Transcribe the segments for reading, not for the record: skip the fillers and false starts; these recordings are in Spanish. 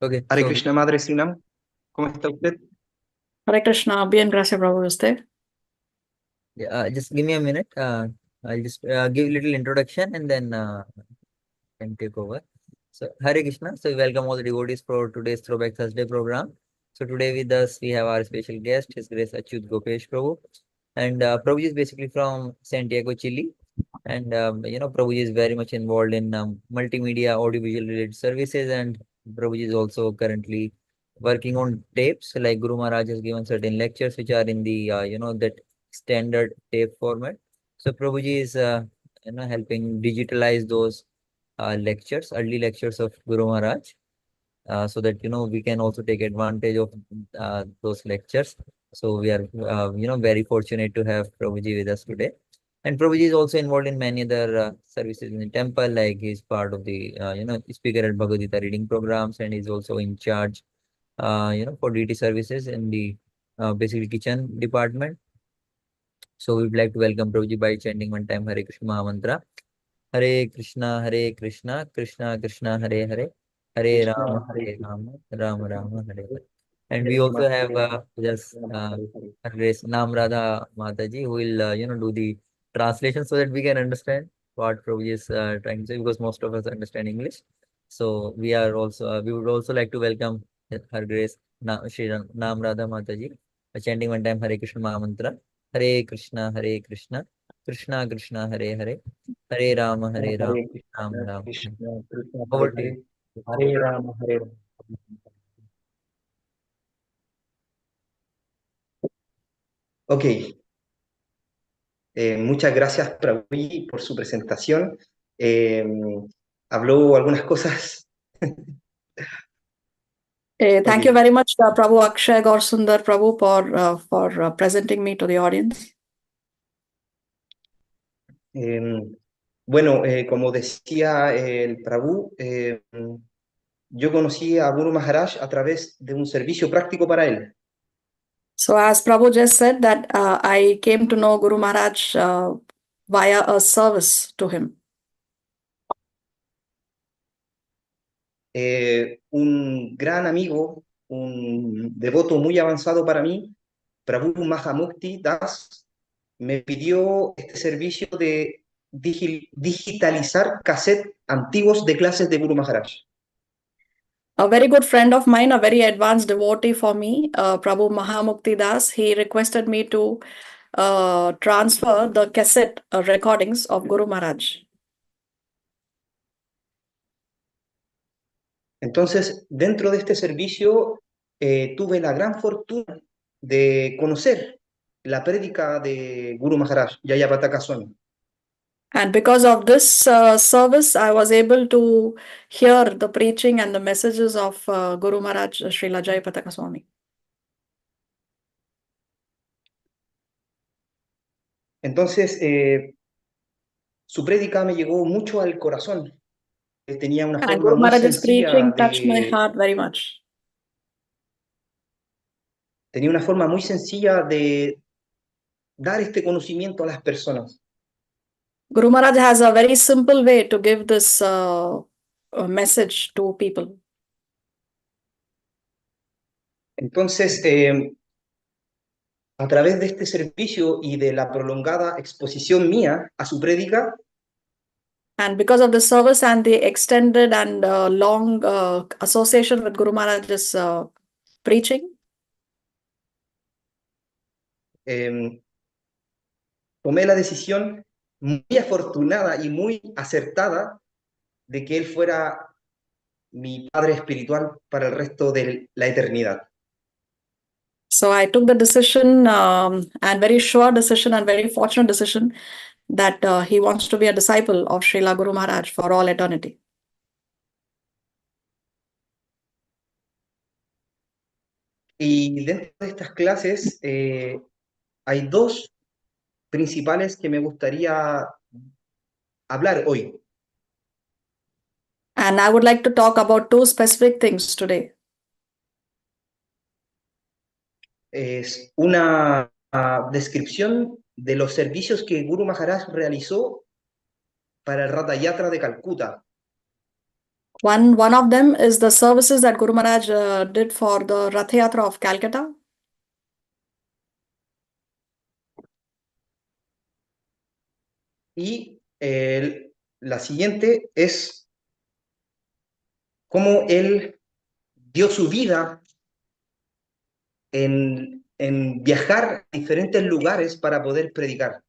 Okay, Hare so Krishna, Madre Srinam, ¿cómo está usted? Hare Krishna, bien, gracias, Prabhu. ¿Usted? yeah, just give me a minute. I'll just give a little introduction and then can take over. So, Hare Krishna. So, welcome all the devotees for today's Throwback Thursday program. So, today with us we have our special guest, His Grace Acyuta Gopesh Prabhu, and Prabhuji is basically from Santiago, Chile, and Prabhuji is very much involved in multimedia, audiovisual related services, and Prabhuji is also currently working on tapes. Like Guru Maharaj has given certain lectures which are in the that standard tape format. So Prabhuji is helping digitalize those lectures, early lectures of Guru Maharaj, so that we can also take advantage of those lectures. So we are very fortunate to have Prabhuji with us today. And Prabhuji is also involved in many other services in the temple, like he's part of the speaker at Bhagavad Gita reading programs, and he's also in charge for deity services in the basically kitchen department. So we'd like to welcome Prabhuji by chanting one time Hare Krishna Maha Mantra. Hare Krishna, Krishna Krishna, Hare Hare, Hare Krishna, Rama, Hare Hare Krishna, Rama, Rama Rama, Hare Hare. And we Hare also Rama, have Hare Rama, just Rama Rama, Hare Hare. Grace Nam Radha Mataji, who will do the translation so that we can understand what Prabhuji is trying to say, because most of us understand English. So we would also like to welcome Her Grace Shri Nam Radha Mataji, chanting one time Hare Krishna Maha Mantra. Hare Krishna, Krishna Krishna, Hare Hare, Hare Rama, Hare Rama, Hare Ram Krishna, Ram. Krishna, Krishna, Over Hare to you. Hare, Hare Rama, Hare Rama. Ok, muchas gracias, Prabhuji, por su presentación. Eh, Habló algunas cosas. Thank you Ok, very much, Prabhu Akshay Gaur Sundar Prabhu, for presenting me to the audience. bueno, como decía el Prabhu, yo conocí a Guru Maharaj a través de un servicio práctico para él. So, as Prabhu just said, that I came to know Guru Maharaj via a service to him. Un gran amigo, un devoto muy avanzado para mí, Prabhu Mahamukti Das, me pidió este servicio de digitalizar cassettes antiguos de clases de Guru Maharaj. A very good friend of mine, a very advanced devotee for me, Prabhu Mahamukti Das, he requested me to transfer the cassette recordings of Guru Maharaj. Entonces, dentro de este servicio, tuve la gran fortuna de conocer la prédica de Guru Maharaj, Jayapataka Swami. And because of this service, I was able to hear the preaching and the messages of Guru Maharaj, Srila Jayapataka Swami. Entonces, su prédica me llegó mucho al corazón. Tenía una And forma Guru muy Maharaj's sencilla preaching touched my de heart very much. tenía una forma muy sencilla de dar este conocimiento a las personas. Guru Maharaj has a very simple way to give this message to people. Entonces, a través de este servicio y de la prolongada exposición mía a su prédica, And because of the service and the extended and long association with Guru Maharaj's preaching, tomé la decisión muy afortunada y muy acertada de que él fuera mi padre espiritual para el resto de la eternidad. so I took the decision, and very sure decision and very fortunate decision, that he wants to be a disciple of Srila Guru Maharaj for all eternity. Y dentro de estas clases hay dos principales que me gustaría hablar hoy. And I would like to talk about two specific things today. Es una descripción de los servicios que Guru Maharaj realizó para el Ratha Yatra de Calcuta. One of them is the services that Guru Maharaj did for the Rath Yatra of Calcutta. Y la siguiente es cómo él dio su vida en viajar a diferentes lugares para poder predicar.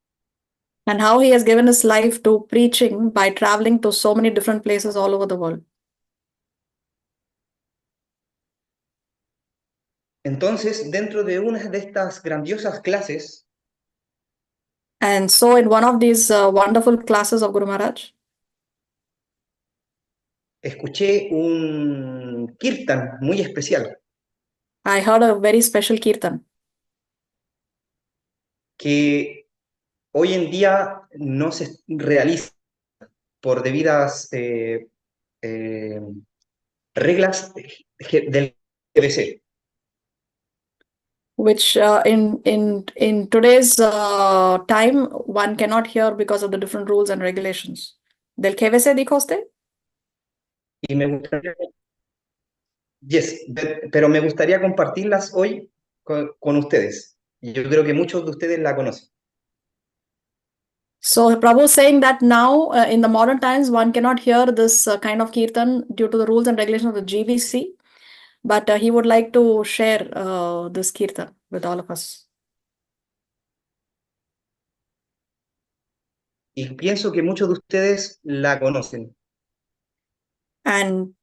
And how he has given his life to preaching by traveling to so many different places all over the world. Entonces, dentro de una de estas grandiosas clases, And so in one of these wonderful classes of Guru Maharaj, escuché un kirtan muy especial I heard a very special kirtan que hoy en día no se realiza por debidas reglas del GBC. which in today's time one cannot hear because of the different rules and regulations. ¿Del KVC dijo usted? Y me gustaría, yes, pero me gustaría compartirlas hoy con ustedes. Y yo creo que muchos de ustedes la conocen. So Prabhu is saying that now in the modern times one cannot hear this kind of kirtan due to the rules and regulations of the GVC, but he would like to share this kirtan with all of us. Y pienso que muchos de ustedes la conocen. And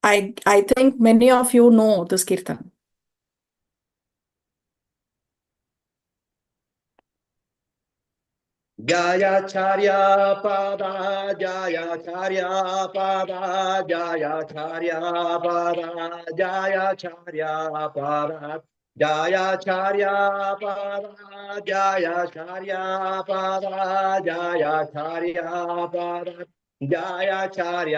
I think many of you know this kirtan. Jaya Charya Pada, Jaya Charya Pada, Jaya Charya Pada, Jaya Charya Pada, Jaya Charya Pada, Jaya Charya Pada, Jaya Charya Pada, Jaya Charya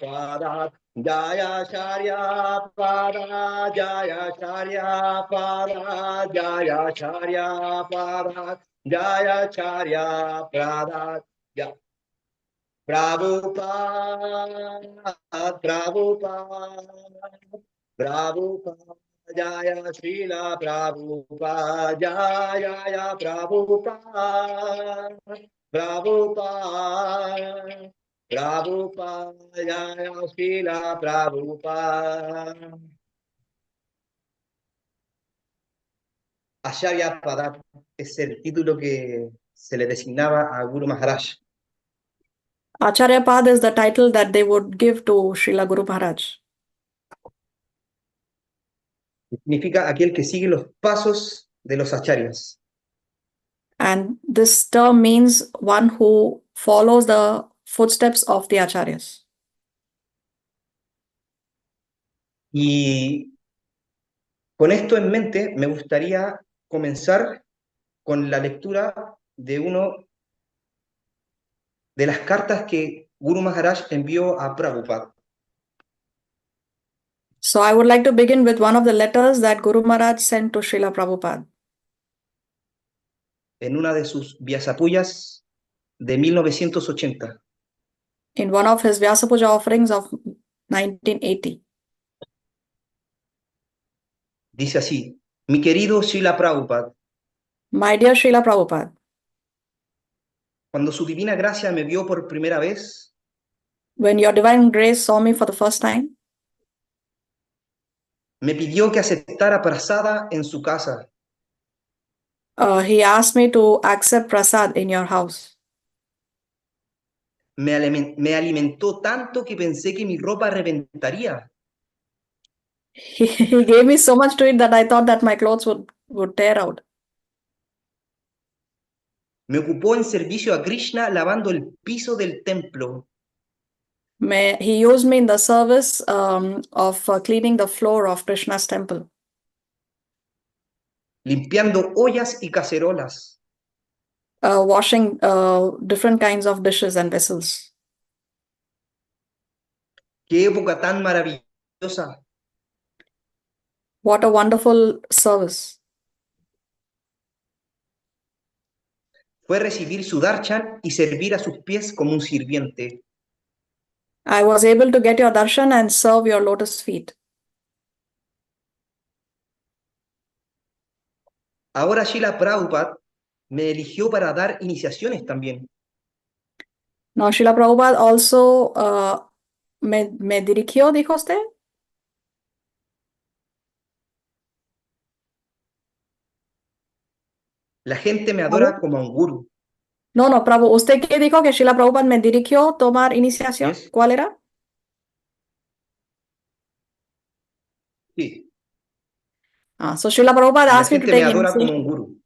Pada, Jaya Charya Pada, Jaya Charya Pada, Jaya Charya Pada. Jaya Charya Prabhupada, Prabhupada, Prabhupada, Prabhupada, Jaya Srila Prabhupada, Jaya Prabhupada, Prabhupada, Prabhupada, Jaya Srila Prabhupada. Acharya Pada es el título que se le designaba a Guru Maharaj. Acharya Pad is the title that they would give to Srila Guru Maharaj. Significa aquel que sigue los pasos de los acharyas. And this term means one who follows the footsteps of the acharyas. Y con esto en mente, me gustaría comenzar con la lectura de uno de las cartas que Guru Maharaj envió a Prabhupada. So I would like to begin with one of the letters that Guru Maharaj sent to Srila Prabhupada En una de sus Vyasapuyas de 1980. in one of his Vyasa Puja offerings of 1980. Dice así: mi querido Srila Prabhupada, My dear Srila Prabhupada, cuando su divina gracia me vio por primera vez, when your divine grace saw me for the first time, me pidió que aceptara prasada en su casa. he asked me to accept prasad in your house. Me alimentó tanto que pensé que mi ropa reventaría. He gave me so much to eat that I thought that my clothes would tear out. Me ocupó en servicio a Krishna lavando el piso del templo. He used me in the service of cleaning the floor of Krishna's temple, Limpiando ollas y cacerolas. washing different kinds of dishes and vessels. ¡Qué época tan maravillosa! What a wonderful service. Fue recibir su darshan y servir a sus pies como un sirviente. I was able to get your darshan and serve your lotus feet. Ahora Srila Prabhupada me eligió para dar iniciaciones también. Now, Srila Prabhupada also me dirigió, dijo usted. La gente me adora como a un guru. No, Prabhu, ¿usted qué dijo que Srila Prabhupada me dirigió tomar iniciación? Yes. ¿Cuál era? Sí. So Srila Prabhupada Y la asked me to gente me take adora como un initiation. guru.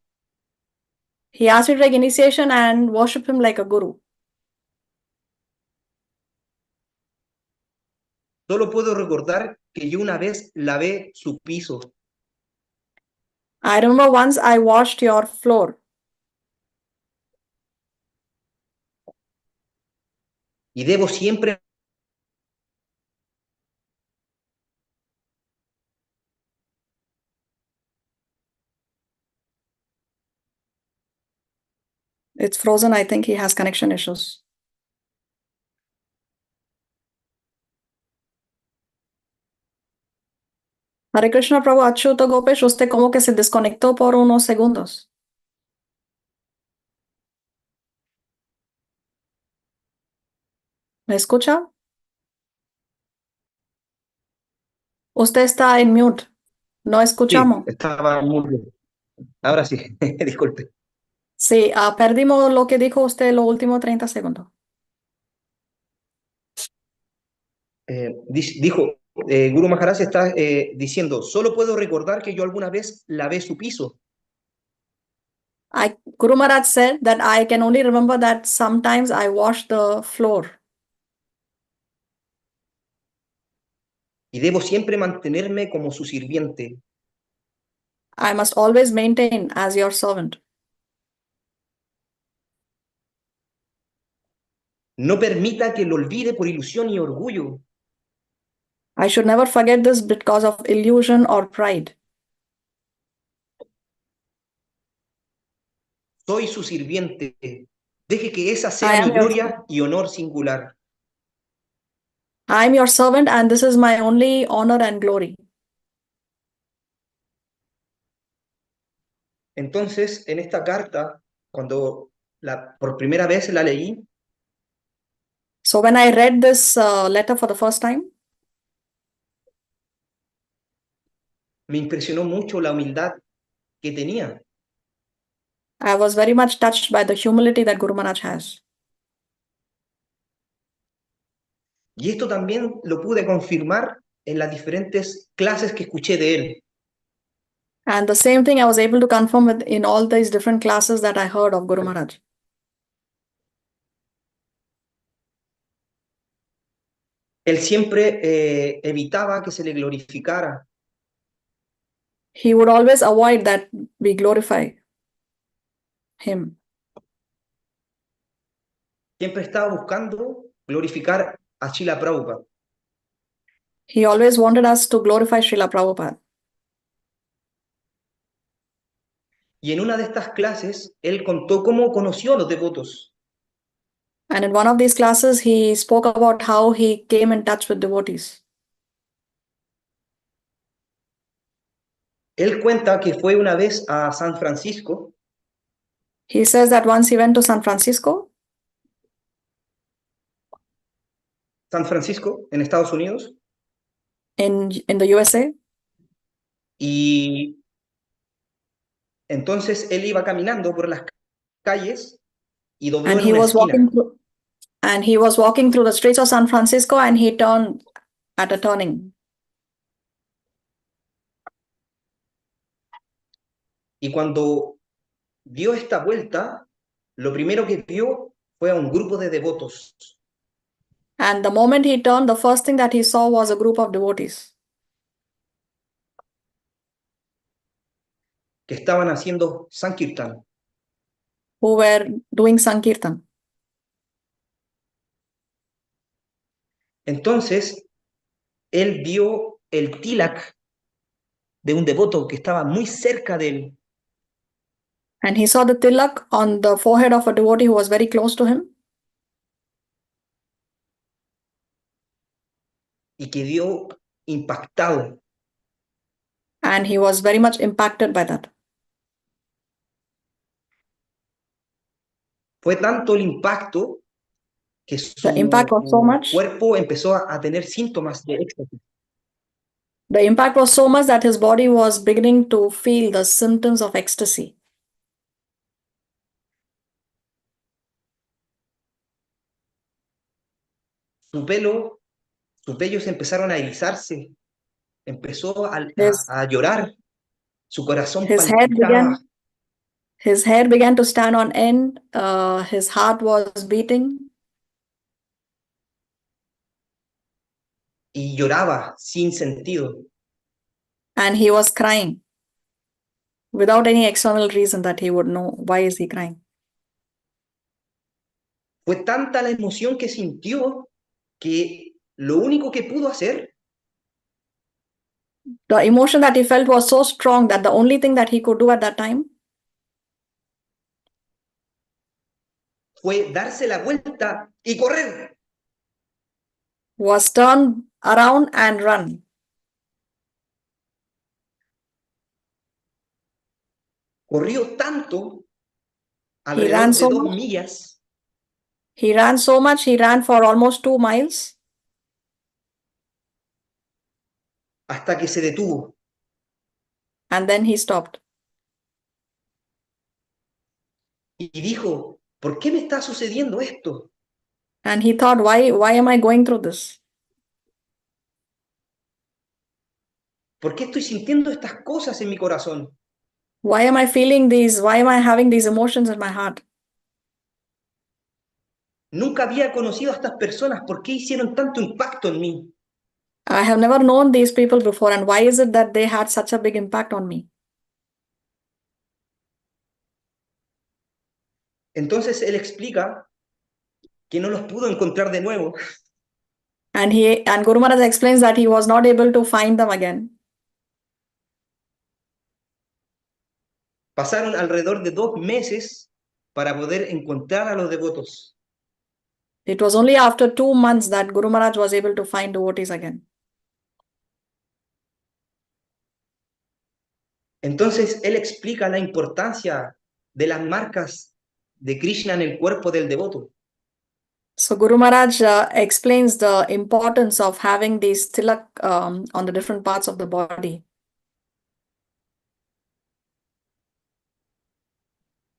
He asked me to take initiation and worship him like a guru. Solo puedo recordar que yo una vez lavé su piso. I remember once I washed your floor. Y debo siempre It's frozen. I think he has connection issues. Hare Krishna, Prabhu Acyuta Gopesh, usted como que se desconectó por unos segundos. ¿Me escucha? Usted está en mute. No Sí, escuchamos. estaba muy bien. Ahora sí, disculpe. Sí, perdimos lo que dijo usted los últimos 30 segundos. Dijo, Guru Maharaj está diciendo, solo puedo recordar que yo alguna vez lavé su piso. Guru Maharaj said that I can only remember that sometimes I wash the floor. Y debo siempre mantenerme como su sirviente. I must always maintain as your servant. No permita que lo olvide por ilusión y orgullo. I should never forget this because of illusion or pride. Soy su sirviente. Deje que esa I sea am mi your gloria y honor singular. I am your servant, and this is my only honor and glory. Entonces, en esta carta, cuando por primera vez la leí, So when I read this letter for the first time, me impresionó mucho la humildad que tenía. I was very much touched by the humility that Guru Maharaj has. Y esto también lo pude confirmar en las diferentes clases que escuché de él. And the same thing I was able to confirm with in all these different classes that I heard of Guru Maharaj. Él siempre evitaba que se le glorificara. He would always avoid that we glorify him. Siempre estaba buscando glorificar a Srila Prabhupada. He always wanted us to glorify Srila Prabhupada. Y en una de estas clases, él contó cómo conoció a los devotos. And in one of these classes, he spoke about how he came in touch with devotees. Él cuenta que fue una vez a San Francisco. He says that once he went to San Francisco, En Estados Unidos, in the USA, y entonces él iba caminando por las calles y dobló and en he una was esquina. walking through the streets of San Francisco, and he turned at a turning. Y cuando dio esta vuelta, lo primero que vio fue a un grupo de devotos And the moment he turned, the first thing that he saw was a group of devotees que estaban haciendo Sankirtan. who were doing Sankirtan. Entonces, él vio el tilak de un devoto que estaba muy cerca de él. And he saw the tilak on the forehead of a devotee who was very close to him. y quedó impactado. And he was very much impacted by that. Fue tanto el impacto que The impact was so su much. cuerpo empezó a tener síntomas de éxtasis. The impact was so much that his body was beginning to feel the symptoms of ecstasy. Su pelo, sus vellos empezaron a erizarse, empezó His, a llorar, su corazón his head palpitaba began his hair began to stand on end. His heart was beating, y lloraba sin sentido. and he was crying without any external reason that he would know why is he crying. Fue tanta la emoción que sintió que lo único que pudo hacer The emotion that he felt was so strong that the only thing that he could do at that time fue darse la vuelta y correr. was turn around and run. Corrió tanto, He ran alrededor de so 2 much. millas, He ran so much. He ran for almost 2 miles hasta que se detuvo. and then he stopped. Y dijo, ¿por qué me está sucediendo esto? And he thought, why am I going through this? ¿Por qué estoy sintiendo estas cosas en mi corazón? Why am I feeling these? Why am I having these emotions in my heart? Nunca había conocido a estas personas. ¿Por qué hicieron tanto impacto en mí? I have never known these people before, and why is it that they had such a big impact on me? Entonces él explica que no los pudo encontrar de nuevo. And Guru Maharaj explains that he was not able to find them again. Pasaron alrededor de 2 meses para poder encontrar a los devotos. It was only after 2 months that Guru Maharaj was able to find devotees again. Entonces él explica la importancia de las marcas de Krishna en el cuerpo del devoto. So Guru Maharaj explains the importance of having these tilak on the different parts of the body.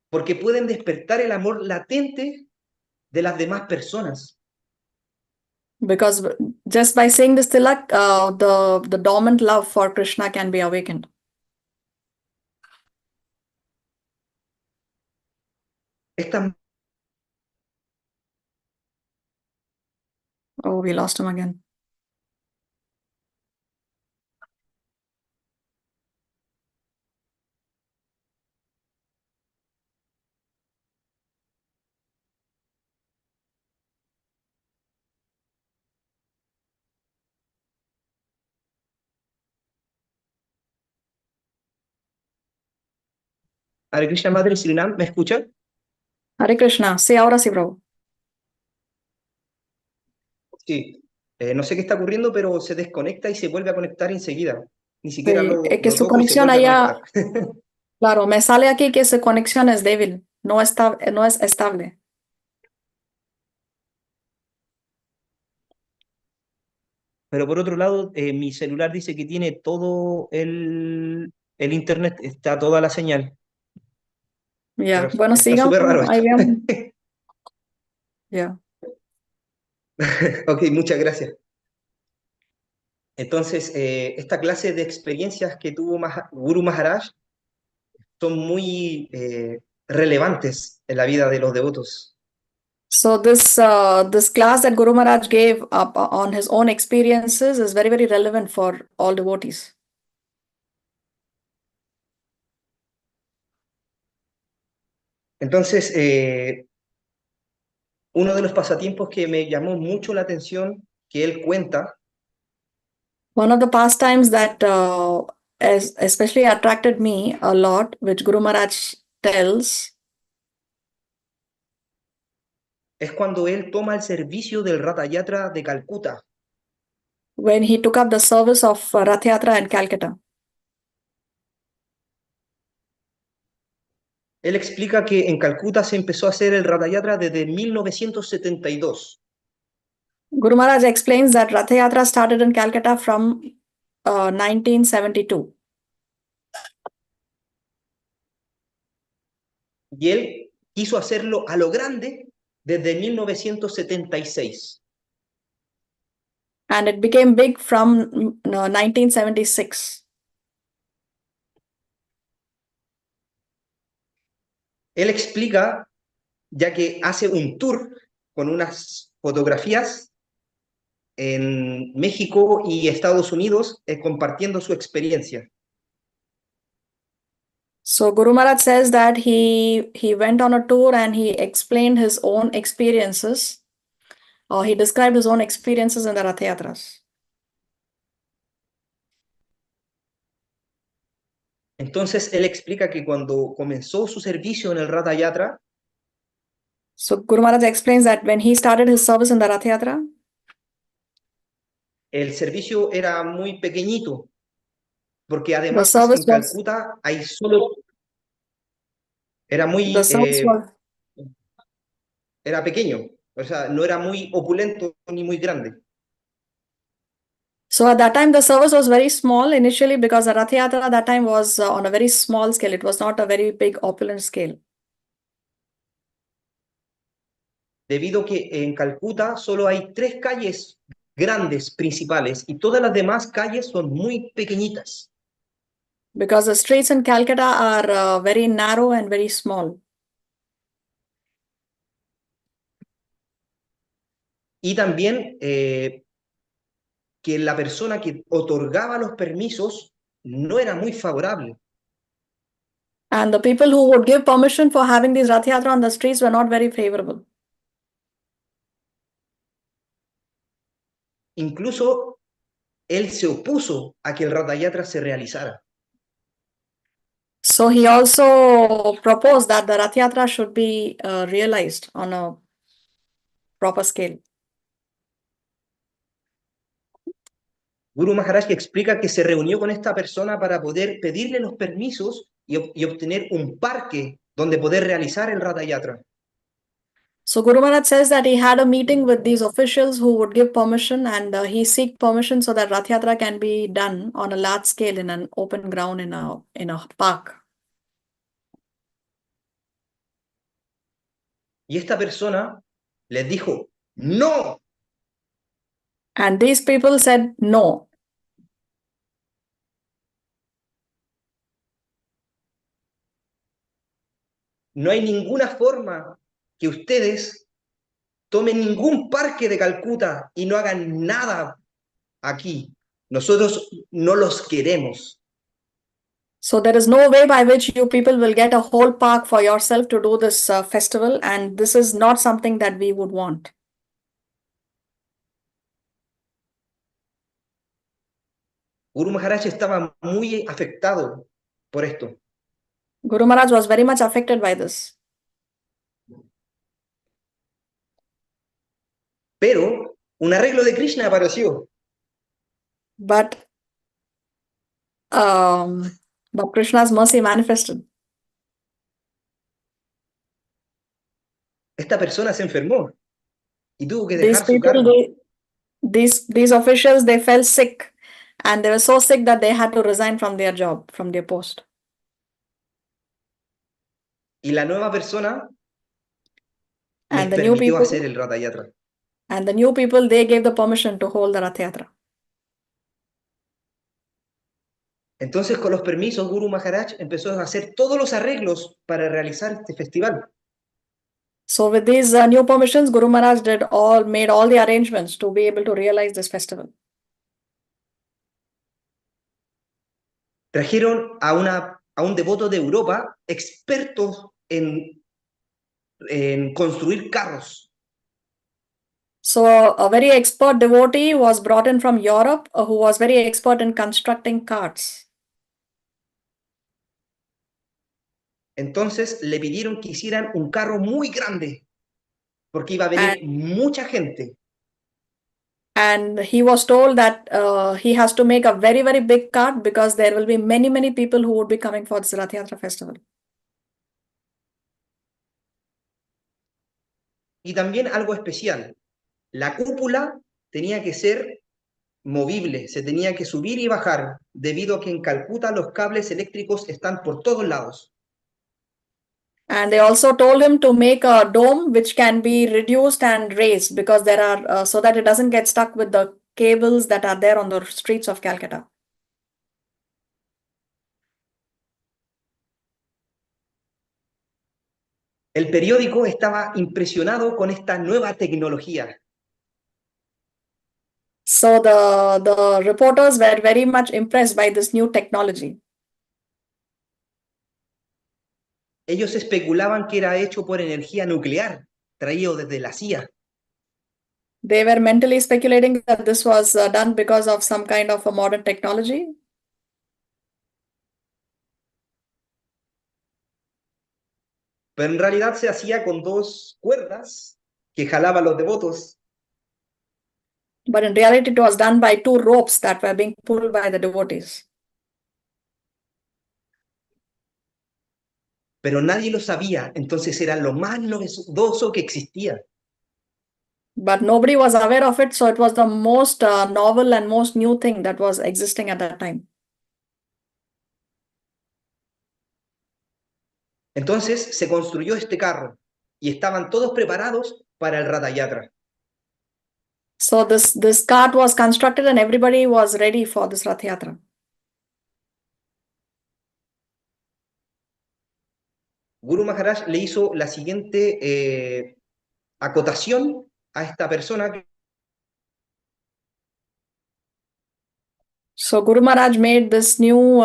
Porque pueden despertar el amor latente de las demás personas. Because just by saying this tilak, the dormant love for Krishna can be awakened. Estas Oh, we lost him again. Hare Krishna Madre Sirinam, ¿me escuchan? Hare Krishna. Sí, ahora sí, Prabhu. Sí. No sé qué está ocurriendo, pero se desconecta y se vuelve a conectar enseguida. Ni siquiera Sí, que lo su toco y se conexión vuelve a conectar. allá, claro, me sale aquí que su conexión es débil, no es estable. Pero por otro lado, mi celular dice que tiene todo el internet, está toda la señal. Pero Ya, bueno, está sigamos, súper raro ahí esto. veamos. Ya. Ok, muchas gracias. Entonces, esta clase de experiencias que tuvo Guru Maharaj son muy relevantes en la vida de los devotos. So this class that Guru Maharaj gave up on his own experiences is very, very relevant for all devotees. Entonces, uno de los pasatiempos que me llamó mucho la atención, que él cuenta, One of the pastimes that especially attracted me a lot, which Guru Maharaj tells, es cuando él toma el servicio del Ratha Yatra de Calcuta. when he took up the service of Rath Yatra in Calcutta. Él explica que en Calcuta se empezó a hacer el Ratha Yatra desde 1972. Guru Maharaj explains that Rath Yatra started in Calcutta from 1972. Y él quiso hacerlo a lo grande desde 1976. And it became big from 1976. Él explica, ya que hace un tour con unas fotografías en México y Estados Unidos, compartiendo su experiencia. So Guru Maharaj says that he went on a tour and he explained his own experiences, or he described his own experiences in the Rath Yatras. Entonces él explica que cuando comenzó su servicio en el Ratha Yatra, So Guru Maharaj explains that when he started his service in the Rath Yatra, el servicio era muy pequeñito, porque the además service en was Calcuta hay solo, era the muy, service was era pequeño, o sea, no era muy opulento ni muy grande. so at that time the service was very small initially because the Rath Yatra at that time was on a very small scale. It was not a very big opulent scale. Debido a que en Calcuta solo hay 3 calles grandes principales y todas las demás calles son muy pequeñitas. Because the streets in Calcutta are very narrow and very small. Y también que la persona que otorgaba los permisos no era muy favorable. And the people who would give permission for having these Rath Yatra on the streets were not very favorable. Incluso él se opuso a que el Ratha Yatra se realizara. So he also proposed that the Rath Yatra should be realized on a proper scale. Guru Maharaj explica que se reunió con esta persona para poder pedirle los permisos y obtener un parque donde poder realizar el Ratha Yatra. So Guru Maharaj says that he had a meeting with these officials who would give permission, and he seek permission so that Rath Yatra can be done on a large scale in an open ground in a park. Y esta persona les dijo, no, And these people said no. no hay ninguna forma que ustedes tomen ningún parque de Calcuta y no hagan nada aquí. Nosotros no los queremos. So there is no way by which you people will get a whole park for yourself to do this festival, and this is not something that we would want. Guru Maharaj estaba muy afectado por esto. Guru Maharaj was very much affected by this. Pero un arreglo de Krishna apareció. But Krishna's mercy manifested. Esta persona se enfermó y tuvo que These dejar su people, cargo. these officials, they fell sick, and they were so sick that they had to resign from their job, from their post. Y la nueva persona les And the new permitió people, hacer el Ratha Yatra. they gave the permission to hold the Rath Yatra. Entonces, con los permisos, Guru Maharaj empezó a hacer todos los arreglos para realizar este festival. So with these new permissions, Guru Maharaj made all the arrangements to be able to realize this festival. Trajeron a un devoto de Europa, experto en construir carros. So a very expert devotee was brought in from Europe who was very expert in constructing carts. Entonces le pidieron que hicieran un carro muy grande, porque iba a venir mucha gente. And he was told that he has to make a very, very big cart because there will be many, many people who would be coming for this Rath Yatra festival. Y también algo especial, la cúpula tenía que ser movible, se tenía que subir y bajar, debido a que en Calcuta los cables eléctricos están por todos lados. And they also told him to make a dome which can be reduced and raised because there are, so that it doesn't get stuck with the cables that are there on the streets of Calcutta. El periódico estaba impresionado con esta nueva tecnología. So the reporters were very much impressed by this new technology. Ellos especulaban que era hecho por energía nuclear, traído desde la CIA. They were mentally speculating that this was done because of some kind of a modern technology. Pero en realidad se hacía con dos cuerdas que jalaban los devotos. But in reality, it was done by two ropes that were being pulled by the devotees. Pero nadie lo sabía, entonces era lo más novedoso que existía. But nobody was aware of it, so it was the most novel and most new thing that was existing at that time. Entonces se construyó este carro y estaban todos preparados para el Radha Yatra. So this cart was constructed and everybody was ready for this Rath Yatra. Guru Maharaj le hizo la siguiente acotación a esta persona. So Guru Maharaj made this new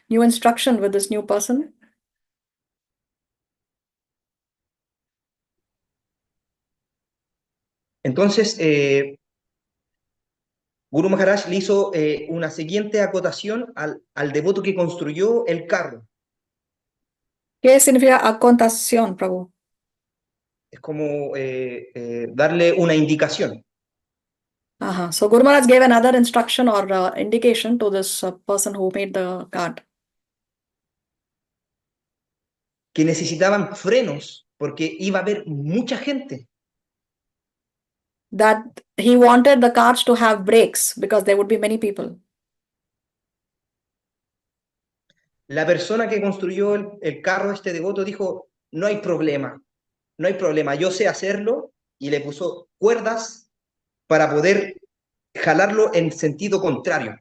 new instruction with this new person. Entonces, Guru Maharaj le hizo una siguiente acotación al devoto que construyó el carro. ¿Qué significa acotación, Prabhu? Es como darle una indicación. So Guru Maharaj gave another instruction or indication to this person who made the cart. Que necesitaban frenos porque iba a haber mucha gente. That he wanted the carts to have brakes because there would be many people. La persona que construyó el carro, este devoto, dijo, no hay problema, no hay problema, yo sé hacerlo, y le puso cuerdas para poder jalarlo en sentido contrario.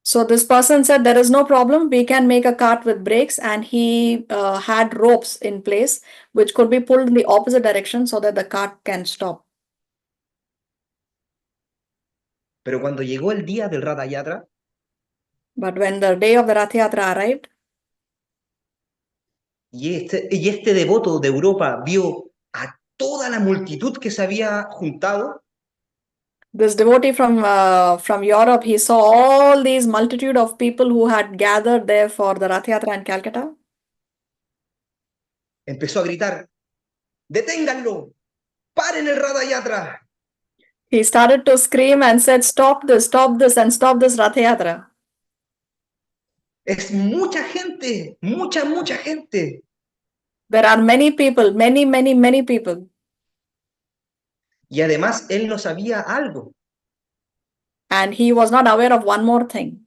So this person said, there is no problem, we can make a cart with brakes, and he had ropes in place which could be pulled in the opposite direction so that the cart can stop. Pero cuando llegó el día del Radha Yatra, But when the day of the Rath Yatra arrived, y este devoto de Europa vio a toda la multitud que se había juntado, this devotee from Europe, he saw all these multitude of people who had gathered there for the Rath Yatra in Calcutta. empezó a gritar, ¡deténganlo! ¡Paren el Radha Yatra! He started to scream and said, stop this, and stop this Rath Yatra. Es mucha gente, mucha gente. There are many people, many people. Y además él no sabía algo. And he was not aware of one more thing.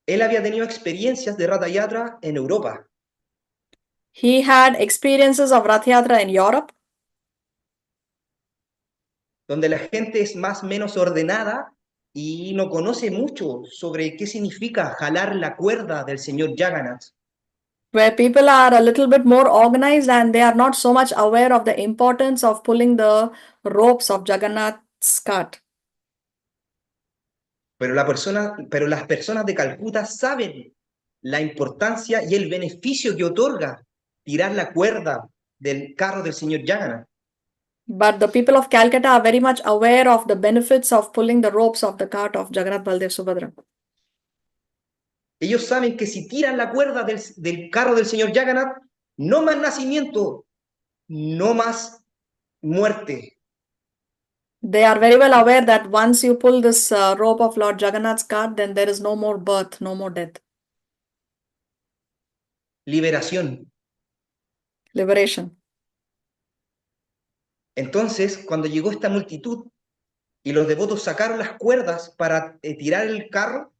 Él había tenido experiencias de Radha Yatra en Europa. He had experiences of Rath Yatra in Europe, donde la gente es más o menos ordenada y no conoce mucho sobre qué significa jalar la cuerda del señor Jagannath. where people are a little bit more organized and they are not so much aware of the importance of pulling the ropes of Jagannath's cart. Pero las personas de Calcuta saben la importancia y el beneficio que otorga tirar la cuerda del carro del señor Jagannath. But the people of Calcutta are very much aware of the benefits of pulling the ropes of the cart of Jagannath Baldev Subhadra. Ellos saben que si tiran la cuerda del carro del señor Jagannath, no más nacimiento, no más muerte. They are very well aware that once you pull this rope of Lord Jagannath's cart, then there is no more birth, no more death. Liberación. Liberation. Entonces, cuando llegó esta multitud y los devotos sacaron las cuerdas para tirar el carro,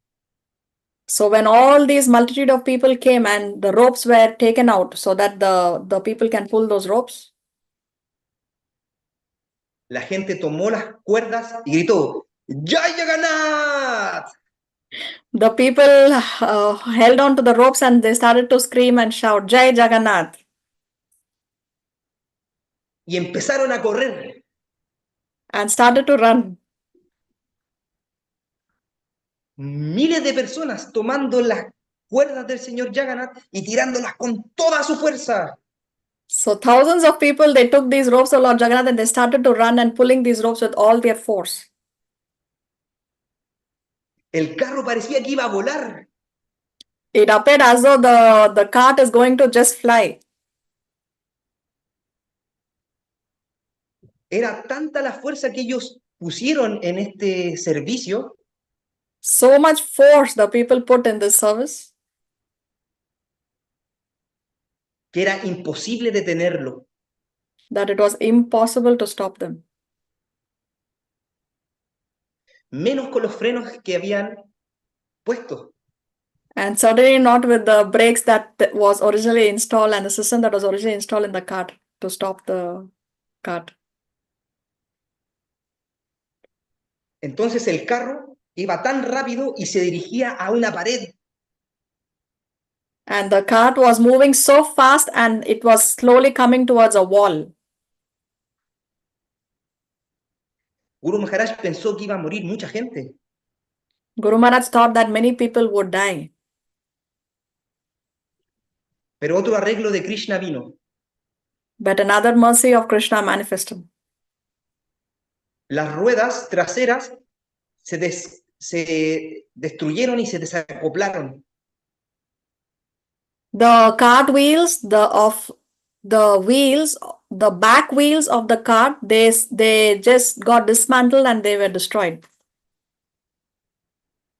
So when all these multitude of people came and the ropes were taken out so that the people can pull those ropes, la gente tomó las cuerdas y gritó, ¡Jai Jagannath! the people held on to the ropes and they started to scream and shout, Jai Jagannath. Y empezaron a correr. And started to run. Miles de personas tomando las cuerdas del señor Jagannath y tirándolas con toda su fuerza. So thousands of people, they took these ropes of Lord Jagannath and they started to run and pulling these ropes with all their force. El carro parecía que iba a volar. It appeared as though the cart is going to just fly. Era tanta la fuerza que ellos pusieron en este servicio So much force the people put in this service que era imposible detenerlo. that it was impossible to stop them. Menos con los frenos que habían puesto. And certainly not with the brakes that was originally installed and the system that was originally installed in the cart to stop the cart. Entonces el carro iba tan rápido y se dirigía a una pared. And the cart was moving so fast and it was slowly coming towards a wall. Guru Maharaj pensó que iba a morir mucha gente. Guru Maharaj thought that many people would die. Pero otro arreglo de Krishna vino. But another mercy of Krishna manifested. Las ruedas traseras se destruyeron y se desacoplaron. The cart wheels, the back wheels of the cart, they just got dismantled and they were destroyed.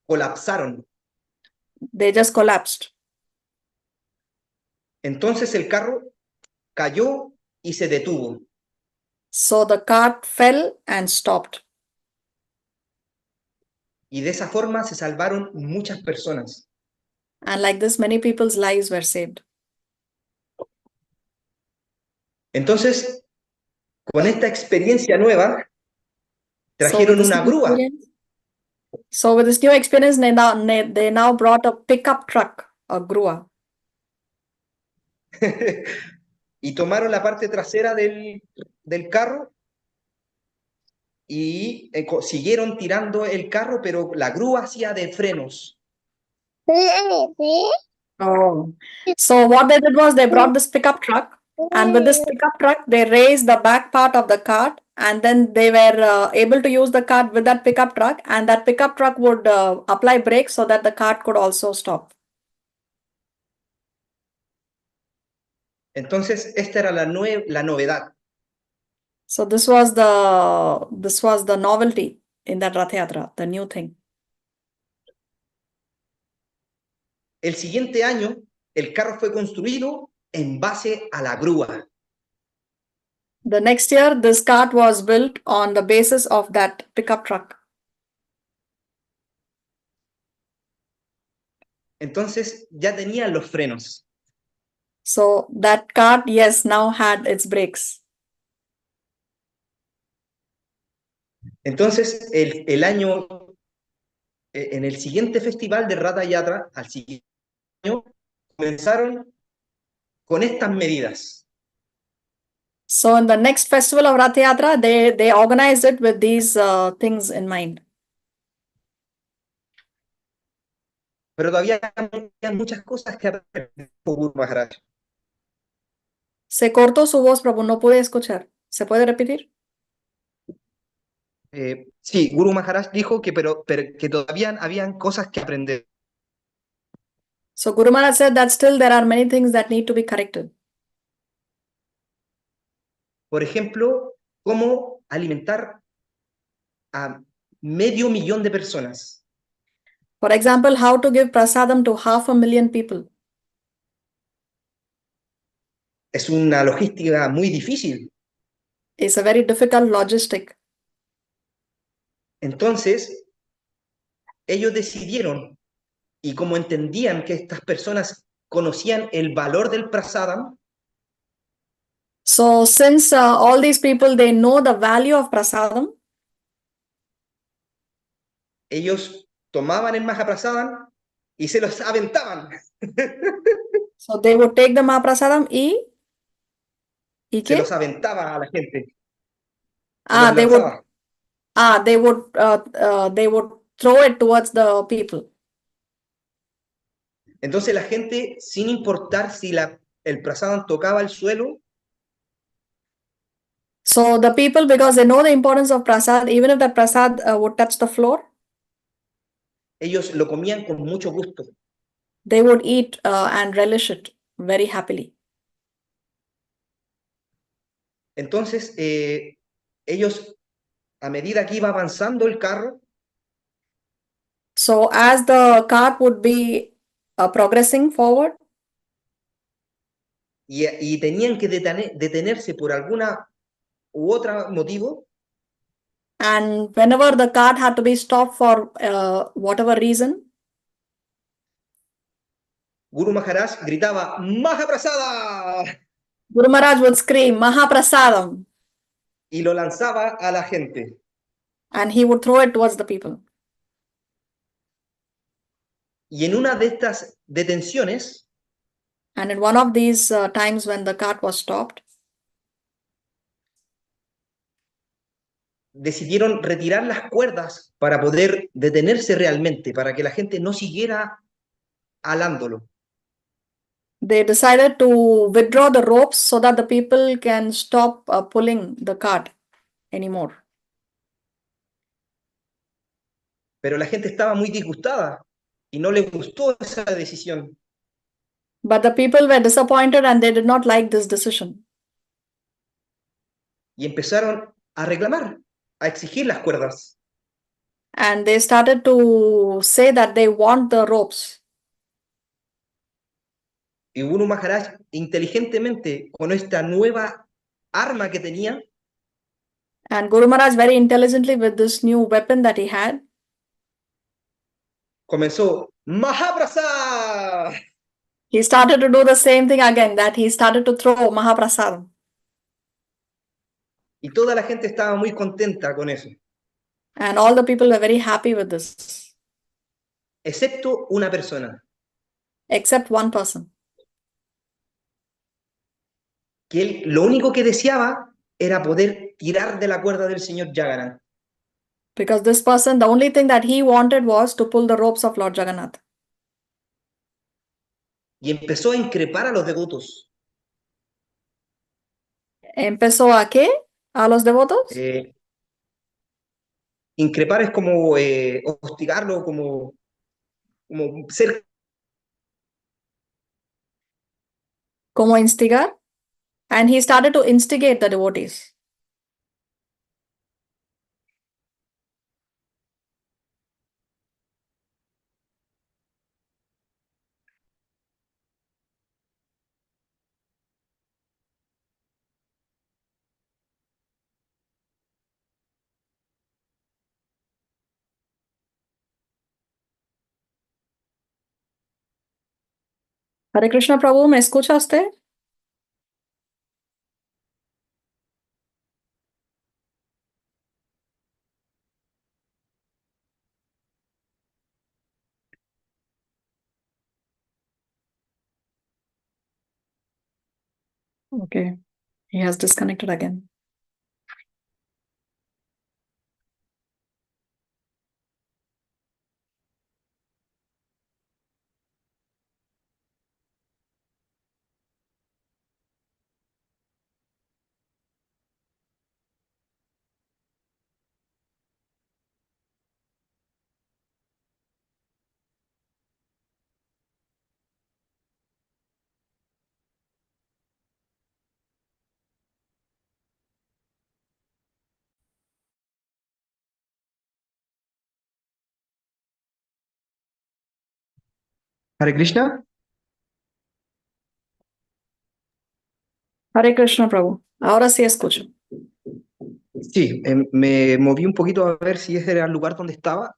Colapsaron. They just collapsed. Entonces el carro cayó y se detuvo. So the cart fell and stopped. Y de esa forma se salvaron muchas personas. And like this, many people's lives were saved. Entonces, con esta experiencia nueva, So trajeron with this una new grúa. experience- So with this new experience, they now brought a pickup truck, a grua. Y tomaron la parte trasera del carro y siguieron tirando el carro, pero la grúa hacía de frenos. Oh. So what they did was they brought this pickup truck, and with this pickup truck, they raised the back part of the cart, and then they were able to use the cart with that pickup truck, and that pickup truck would apply brakes so that the cart could also stop. Entonces, esta era la novedad. So this was the novelty in that Rath Yatra, the new thing. El siguiente año, el carro fue construido en base a la grúa. The next year, this cart was built on the basis of that pickup truck. Entonces, ya tenían los frenos. So that cart, yes, now had its brakes. Entonces, el año, en el siguiente festival de Radha Yatra, al siguiente año, comenzaron con estas medidas. So in the next festival of Rath Yatra, they organized it with these things in mind. Pero todavía hay muchas cosas que aprender por Guru Maharaj. Se cortó su voz, Prabhu, no pude escuchar. ¿Se puede repetir? Sí, Guru Maharaj dijo que, pero que todavía habían cosas que aprender. So Guru Maharaj said that still there are many things that need to be corrected. Por ejemplo, cómo alimentar a 500,000 de personas. For example, how to give prasadam to 500,000 people. Es una logística muy difícil. It's a very difficult logistic. Entonces, ellos decidieron, y como entendían que estas personas conocían el valor del prasadam, So since all these people, they know the value of prasadam, ellos tomaban el mahaprasadam y se los aventaban. so they would take the mahaprasadam ¿y Se los qué? aventaba a la gente. Se los They would lanzaba. they would throw it towards the people. Entonces la gente, sin importar si el prasadam tocaba el suelo, So the people, because they know the importance of prasad, even if the prasad would touch the floor, ellos lo comían con mucho gusto. they would eat and relish it very happily. Entonces, ellos, a medida que iba avanzando el carro, So as the cart would be progressing forward, y tenían que detenerse por alguna u otro motivo, and whenever the cart had to be stopped for whatever reason, Guru Maharaj gritaba, ¡Mahaprasada! Guru Maharaj would scream, Mahaprasadam, Y lo lanzaba a la gente. and he would throw it towards the people. Y en una de estas detenciones, And in one of these times when the cart was stopped, decidieron retirar las cuerdas para poder detenerse realmente, para que la gente no siguiera alándolo. they decided to withdraw the ropes so that the people can stop pulling the cart anymore. Pero la gente estaba muy disgustada y no le gustó esa decisión. But the people were disappointed and they did not like this decision. Y empezaron a reclamar, a exigir las cuerdas. And they started to say that they want the ropes. Y Guru Maharaj, inteligentemente, con esta nueva arma que tenía, And Guru Maharaj, very intelligently, with this new weapon that he had, comenzó, ¡Mahaprasad! he started to do the same thing again, that he started to throw Mahaprasadam. Y toda la gente estaba muy contenta con eso, And all the people were very happy with this, excepto una persona, except one person. que él lo único que deseaba era poder tirar de la cuerda del señor Jagannath. Because this person, the only thing that he wanted was to pull the ropes of Lord Jagannath. Y empezó a increpar a los devotos. ¿Empezó a qué? ¿A los devotos? Increpar es como hostigarlo, como ser... Como instigar? And he started to instigate the devotees. Hare Krishna Prabhu, ¿me escucha usted? Okay, he has disconnected again. Hare Krishna. Hare Krishna, Prabhu. Ahora sí escucho. Sí, me moví un poquito a ver si ese era el lugar donde estaba.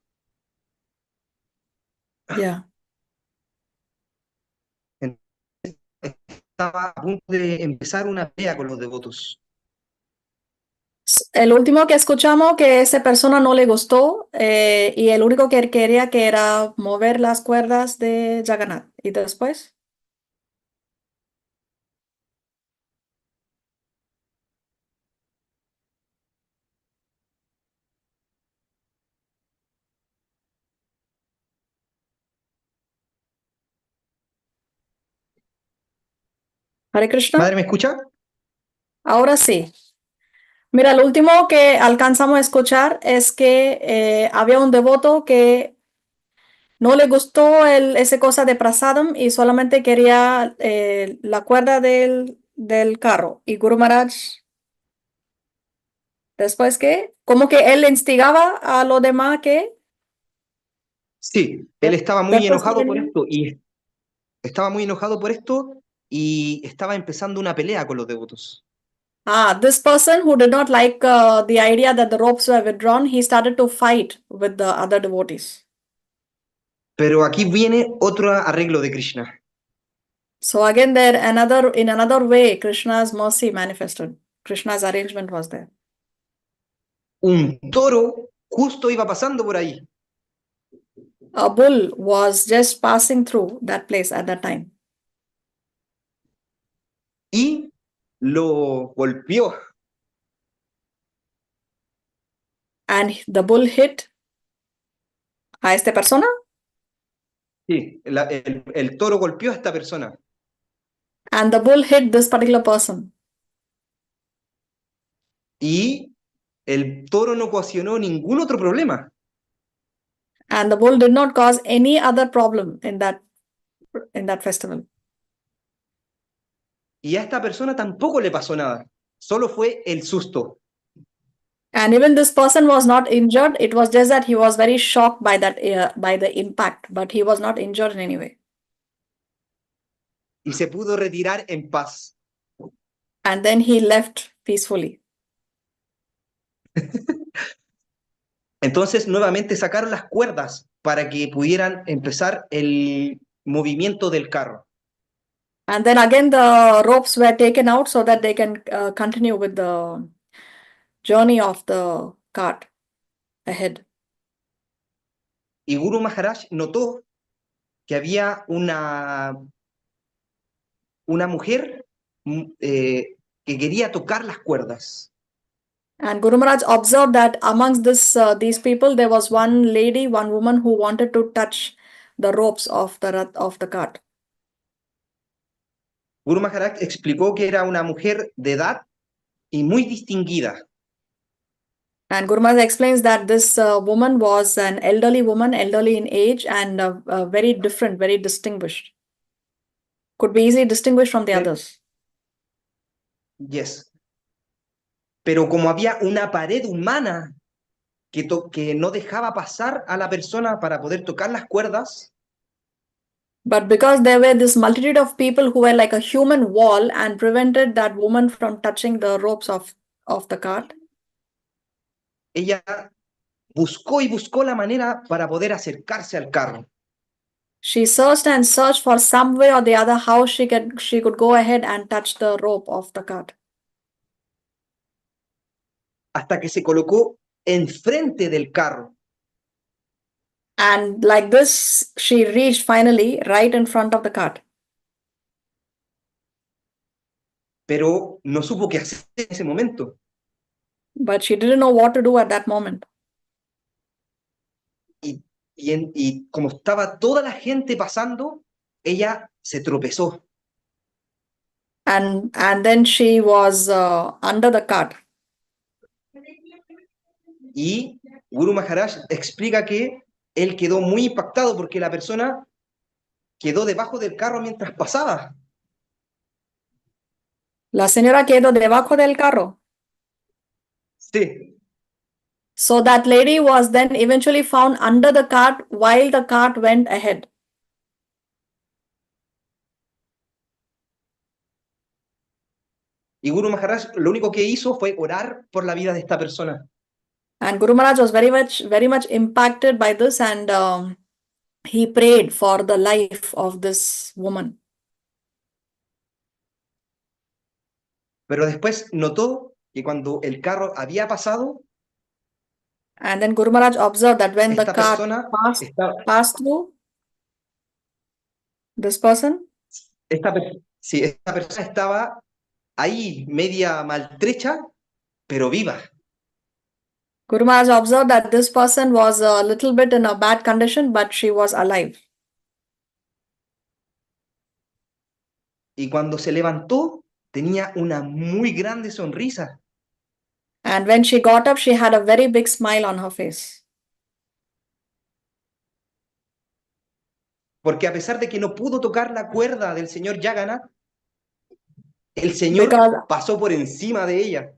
Yeah. Estaba a punto de empezar una pelea con los devotos. El último que escuchamos que esa persona no le gustó y el único que quería que era mover las cuerdas de Jagannath. ¿Y después? Hare Krishna. ¿Madre me escucha? Ahora sí. Mira, lo último que alcanzamos a escuchar es que había un devoto que no le gustó ese cosa de prasadam y solamente quería la cuerda del carro. Y Guru Maharaj, después que, como que él instigaba a los demás que Sí, él estaba muy después enojado por viene. esto y estaba empezando una pelea con los devotos. This person who did not like the idea that the ropes were withdrawn, he started to fight with the other devotees. Pero aquí viene otro arreglo de Krishna. So again, in another way, Krishna's mercy manifested. Krishna's arrangement was there. Un toro justo iba pasando por ahí A bull was just passing through that place at that time, y lo golpeó. and the bull hit a esta persona, Sí, el toro golpeó a esta persona and the bull hit this particular person, y el toro no ocasionó ningún otro problema. and the bull did not cause any other problem in that festival. Y a esta persona tampoco le pasó nada, solo fue el susto. And even this person was not injured. It was just that he was very shocked by by the impact, but he was not injured in any way. Y se pudo retirar en paz. And then he left peacefully. Entonces nuevamente sacaron las cuerdas para que pudieran empezar el movimiento del carro. And then again, the ropes were taken out so that they can continue with the journey of the cart ahead. Y Guru Maharaj notó que había una mujer que quería tocar las cuerdas. And Guru Maharaj observed that amongst these people, there was one lady, one woman who wanted to touch the ropes of the cart. Guru Maharaj explicó que era una mujer de edad y muy distinguida. And Guru Maharaj explains that this woman was an elderly woman, elderly in age, and very different, very distinguished. Could be easily distinguished from the others. Yes. Pero como había una pared humana que no dejaba pasar a la persona para poder tocar las cuerdas, But because there were this multitude of people who were like a human wall and prevented that woman from touching the ropes of the cart, ella buscó y buscó la manera para poder acercarse al carro. she searched and searched for some way or the other how she could go ahead and touch the rope of the cart. Hasta que se colocó enfrente del carro. And like this, she reached finally right in front of the cart. Pero no supo qué hacer en ese momento. But she didn't know what to do at that moment. Y como estaba toda la gente pasando, ella se tropezó. And then she was under the cart. Y Guru Maharaj explica que él quedó muy impactado porque la persona quedó debajo del carro mientras pasaba. La señora quedó debajo del carro. Sí. So that lady was then eventually found under the cart while the cart went ahead. Y Guru Maharaj lo único que hizo fue orar por la vida de esta persona. And Guru Maharaj was very much impacted by this, and he prayed for the life of this woman. Pero después notó que cuando el carro había pasado, And then Guru Maharaj observed that when the esta car persona, passed through this person, sí, esta persona estaba ahí, media maltrecha, pero viva. Guru Maharaj observed that this person was a little bit in a bad condition, but she was alive. Y cuando se levantó, tenía una muy grande sonrisa. And when she got up, she had a very big smile on her face. Porque a pesar de que no pudo tocar la cuerda del señor Jagannath, el Señor Because, pasó por encima de ella.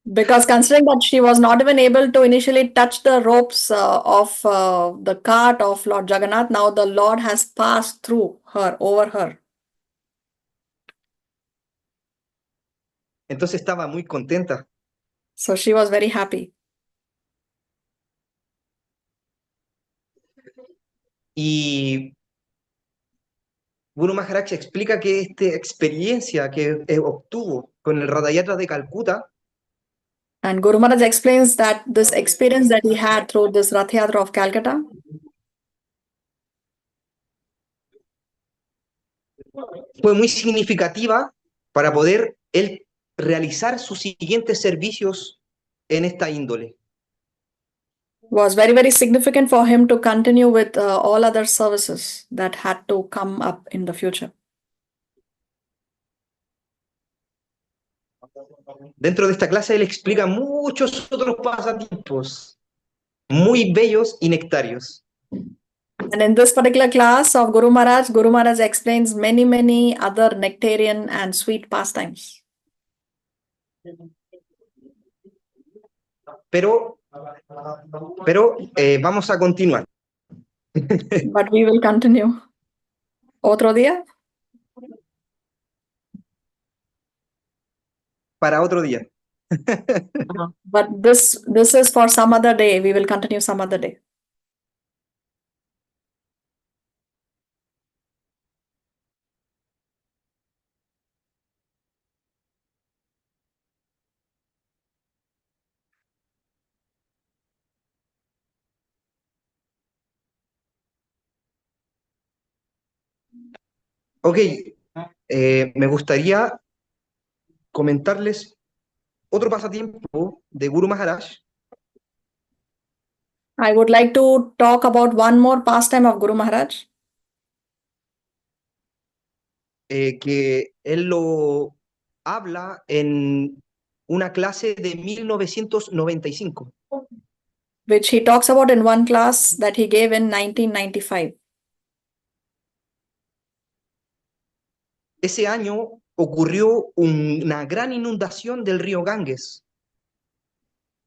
because considering that she was not even able to initially touch the ropes of the cart of Lord Jagannath, now the Lord has passed through her, over her. Entonces estaba muy contenta. So she was very happy. Y Guru Maharaj explica que esta experiencia que obtuvo con el Radha de Calcuta And Guru Maharaj explains that this experience that he had through this Rath Yatra of Calcutta fue muy significativa para poder él realizar sus siguientes servicios en esta índole. was very significant for him to continue with all other services that had to come up in the future. Dentro de esta clase él explica muchos otros pasatiempos muy bellos y nectarios. And in this particular class of Guru Maharaj explains many other nectarian and sweet pastimes. Pero vamos a continuar. But we will continue. Otro día? Para otro día. But this is for some other day. We will continue some other day. Ok, me gustaría comentarles otro pasatiempo de Guru Maharaj I would like to talk about one more pastime of Guru Maharaj. Que él lo habla en una clase de 1995. Which he talks about in one class that he gave in 1995. Ese año ocurrió una gran inundación del río Ganges.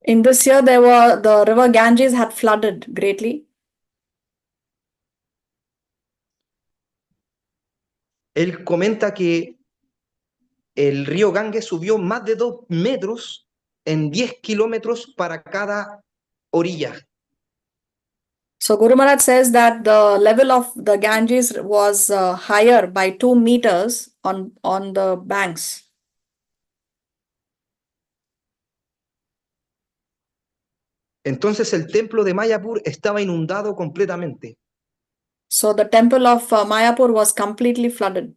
In this year, the river Ganges had flooded greatly. Él comenta que el río Ganges subió más de 2 metros en 10 kilómetros para cada orilla. So Guru Maharaj says that the level of the Ganges was higher by 2 meters on the banks. Entonces el templo de Mayapur estaba inundado completamente. So the temple of Mayapur was completely flooded.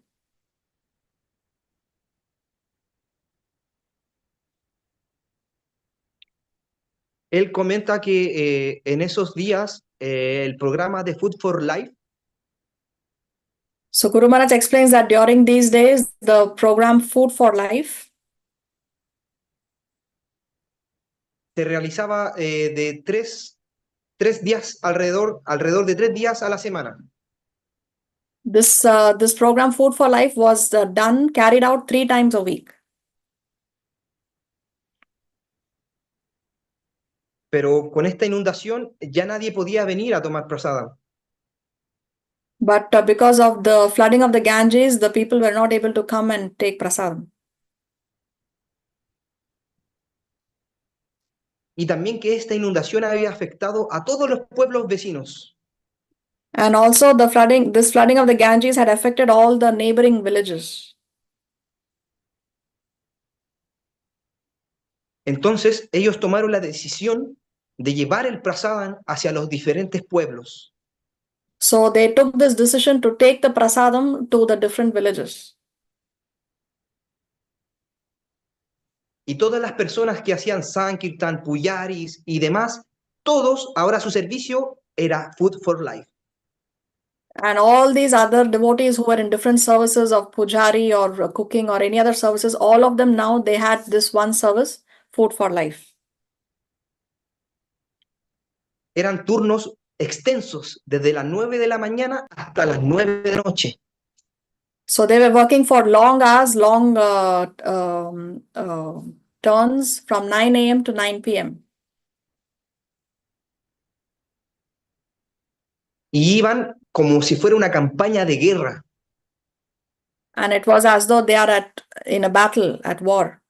Él comenta que en esos días el programa de Food for Life So Guru Maharaj explains that during these days, the program Food for Life se realizaba de tres días alrededor de 3 días a la semana. This program Food for Life was carried out 3 times a week. Pero con esta inundación ya nadie podía venir a tomar prasadam. But because of the flooding of the Ganges, the people were not able to come and take prasadam. y también que esta inundación había afectado a todos los pueblos vecinos. And also this flooding of the Ganges had affected all the neighboring villages. Entonces ellos tomaron la decisión de llevar el prasadam hacia los diferentes pueblos. So they took this decision to take the prasadam to the different villages. Y todas las personas que hacían Sankirtan, Puyaris y demás, todos ahora su servicio era Food for Life. And all these other devotees who were in different services of pujari or cooking or any other services, all of them now they had this one service, Food for Life. Eran turnos extensos, desde las 9 de la mañana hasta las 9 de la noche. So they were working for long hours, long turns from 9 a.m. to 9 p.m. Y iban como si fuera una campaña de guerra. And it was as though they are in a battle, at war.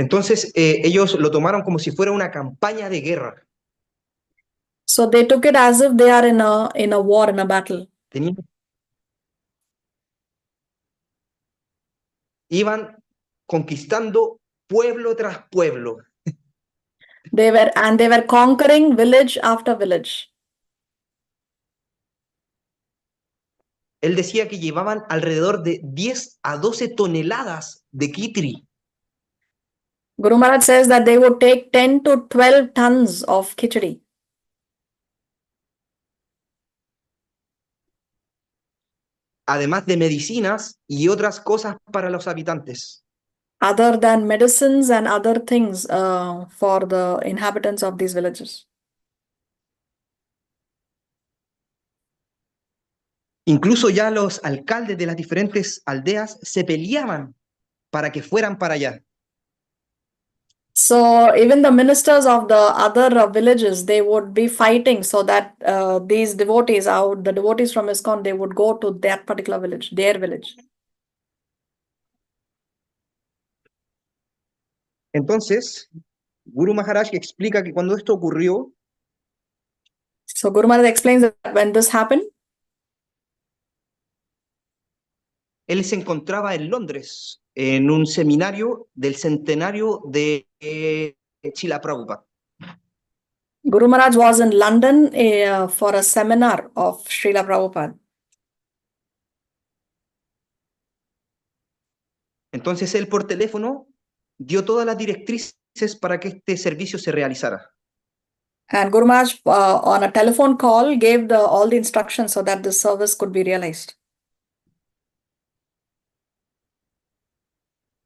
Entonces ellos lo tomaron como si fuera una campaña de guerra. So they took it as if they are in a war, in a battle. Iban conquistando pueblo tras pueblo. They were conquering village after village. Él decía que llevaban alrededor de 10 a 12 toneladas de kitri. Guru Maharaj says that they would take 10 to 12 tons of khichdi. Además de medicinas y otras cosas para los habitantes. Other than medicines and other things for the inhabitants of these villages. Incluso ya los alcaldes de las diferentes aldeas se peleaban para que fueran para allá. So even the ministers of the other villages, they would be fighting so that these devotees, the devotees from Iskcon, they would go to that particular village, their village. Entonces, Guru Maharaj explica que cuando esto ocurrió, So Guru Maharaj explains that when this happened, él se encontraba en Londres, en un seminario del centenario de Chile Prabhupada. Guru Maharaj was in London for a seminar of Srila Prabhupada. Entonces él por teléfono dio todas las directrices para que este servicio se realizara. And Guru Maharaj on a telephone call gave all the instructions so that this service could be realized.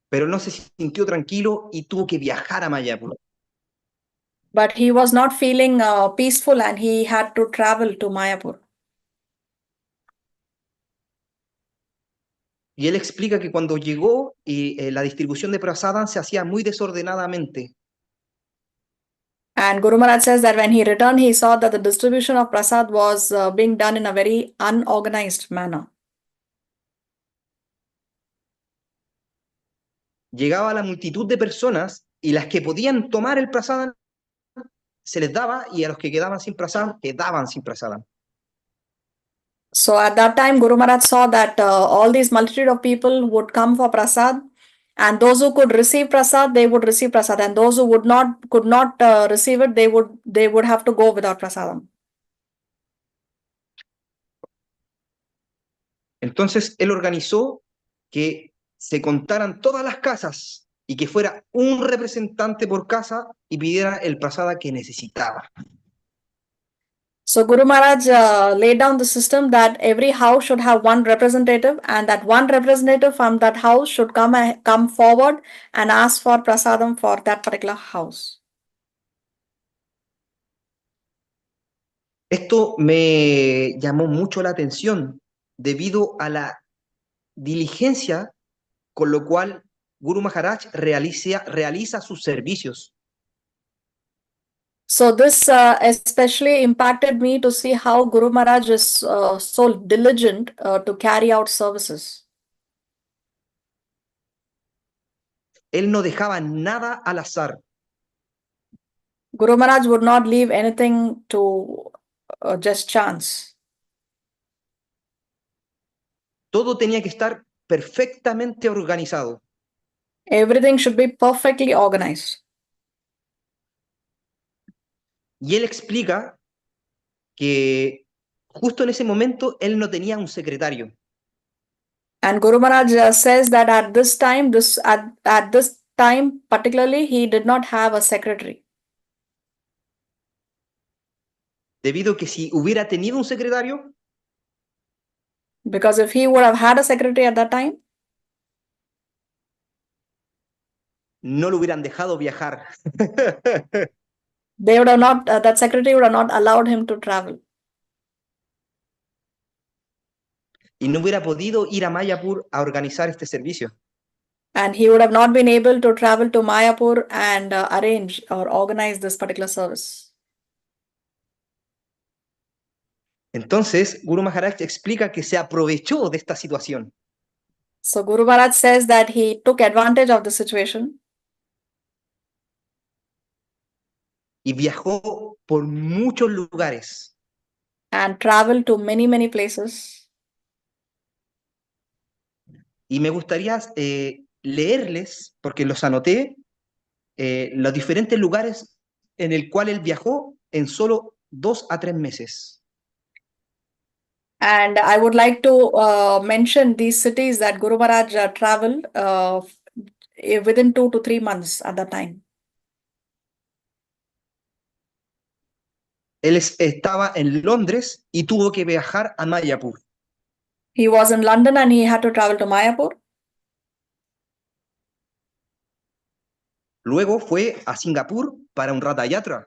Pero no se sintió tranquilo y tuvo que viajar a Mayapur. But he was not feeling peaceful and he had to travel to Mayapur. Y él explica que cuando llegó y la distribución de prasadam se hacía muy desordenadamente. And Guru Maharaj says that when he returned, he saw that the distribution of prasad was being done in a very unorganized manner. Llegaba la multitud de personas y las que podían tomar el prasadam se les daba y a los que quedaban sin prasadam, quedaban sin prasadam. So at that time, Guru Maharaj saw that all these multitude of people would come for prasad, and those who could receive prasad, they would receive prasad, and those who could not receive it, they would have to go without prasadam. Entonces él organizó que se contaran todas las casas y que fuera un representante por casa y pidiera el prasada que necesitaba. So Guru Maharaj laid down the system that every house should have one representative, and that one representative from that house should come forward and ask for prasadam for that particular house. Esto me llamó mucho la atención debido a la diligencia con lo cual, Guru Maharaj realiza sus servicios. So this especially impacted me to see how Guru Maharaj is so diligent to carry out services. Él no dejaba nada al azar. Guru Maharaj would not leave anything to just chance. Todo tenía que estar perfectamente organizado. Everything should be perfectly organized. Y él explica que justo en ese momento él no tenía un secretario. And Guru Maharaj says that at this time, at this time particularly, he did not have a secretary. Debido a que si hubiera tenido un secretario, Because if he would have had a secretary at that time, no lo hubieran dejado viajar. they would have not, that secretary would have not allowed him to travel. Y no hubiera podido ir a Mayapur a organizar este servicio. And he would have not been able to travel to Mayapur and arrange or organize this particular service. Entonces, Guru Maharaj explica que se aprovechó de esta situación So Guru Maharaj says that he took advantage of the situation y viajó por muchos lugares. and traveled to many, many places. Y me gustaría leerles, porque los anoté, los diferentes lugares en el cual él viajó en solo 2 a 3 meses. And I would like to mention these cities that Guru Maharaj traveled within 2 to 3 months at that time. Él estaba en Londres y tuvo que viajar a Mayapur. He was in London and he had to travel to Mayapur. Luego fue a Singapur para un Ratha Yatra.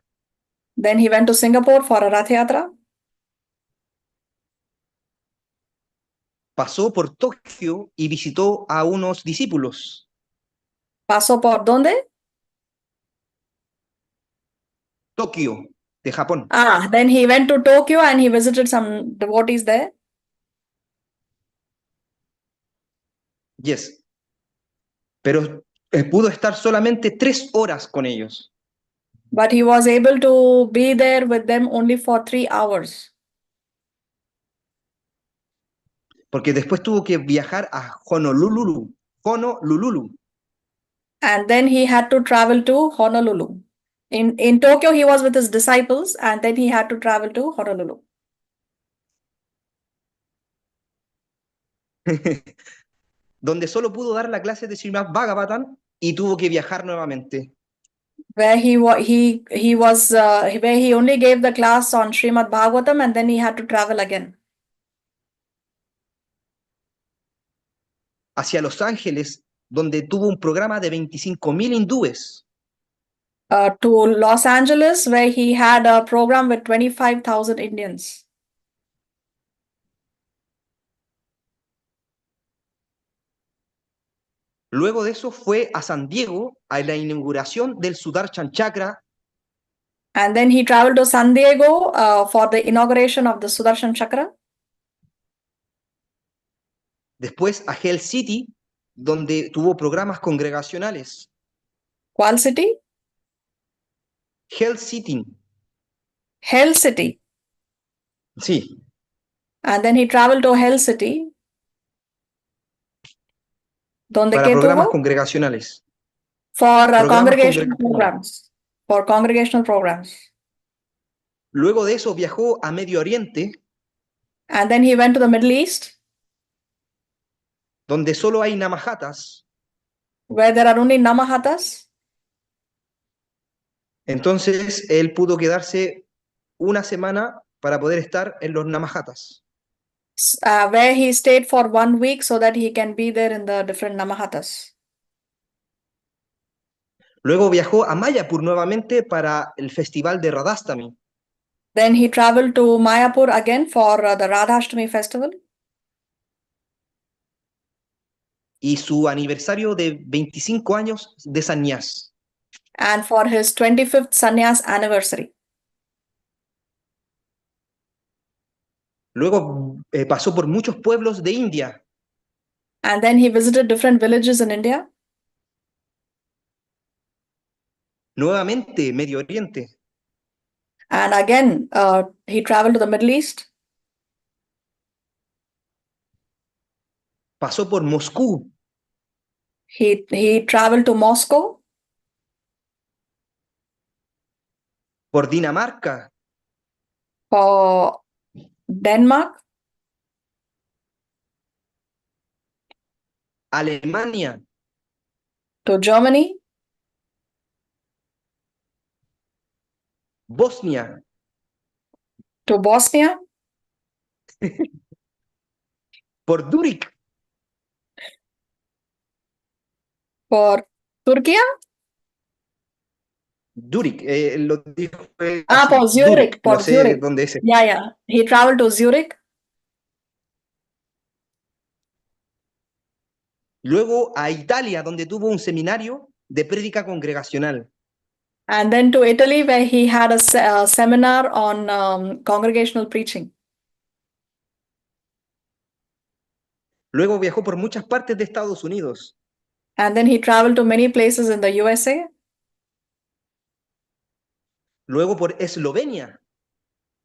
Then he went to Singapore for a Rath Yatra. Pasó por Tokio y visitó a unos discípulos. ¿Pasó por dónde? Tokio, de Japón. Then he went to Tokyo and he visited some devotees there. Yes. Pero pudo estar solamente 3 horas con ellos. But he was able to be there with them only for 3 hours. Porque después tuvo que viajar a Honolulu. Honolulu. And then he had to travel to Honolulu. In Tokyo, he was with his disciples, and then he had to travel to Honolulu. Donde solo pudo dar la clase de Srimad Bhagavatam y tuvo que viajar nuevamente. Where he was where he only gave the class on Srimad Bhagavatam, and then he had to travel again. Hacia Los Ángeles, donde tuvo un programa de 25,000 hindúes. To Los Angeles, where he had a program with 25,000 Indians. Luego de eso fue a San Diego a la inauguración del Sudarshan Chakra. And then he traveled to San Diego for the inauguration of the Sudarshan Chakra. Después a Hell City, donde tuvo programas congregacionales. ¿Cuál city? Hell City. Hell City. Sí. And then he traveled to Hell City. ¿Dónde Para qué programas tuvo? congregacionales. For Programas congregational congregacionales. programs. For congregational programs. Luego de eso viajó a Medio Oriente, And then he went to the Middle East, donde solo hay namahatas. where there are only namahatas. Entonces él pudo quedarse una semana para poder estar en los namahatas. Where he stayed for 1 week so that he can be there in the different namahatas. Luego viajó a Mayapur nuevamente para el festival de Radhastami. Then he traveled to Mayapur again for the Radhashtami festival. Y su aniversario de 25 años de sannyas. and for his 25th sannyas anniversary. Luego pasó por muchos pueblos de India. And then he visited different villages in India. Nuevamente Medio Oriente. And again, he traveled to the Middle East. Pasó por Moscú. He traveled to Moscow, Por Dinamarca. for Denmark, Alemania. to Germany, Bosnia. to Bosnia, Por Zúrich. for Turkey. Zúrich, lo dijo Ah, así, for Zurich, no for sé Zurich. dónde es. Yeah, yeah. He traveled to Zurich. Luego a Italia, donde tuvo un seminario de prédica congregacional. And then to Italy, where he had a seminar on congregational preaching. Luego viajó por muchas partes de Estados Unidos. And then he traveled to many places in the USA. Luego por Eslovenia.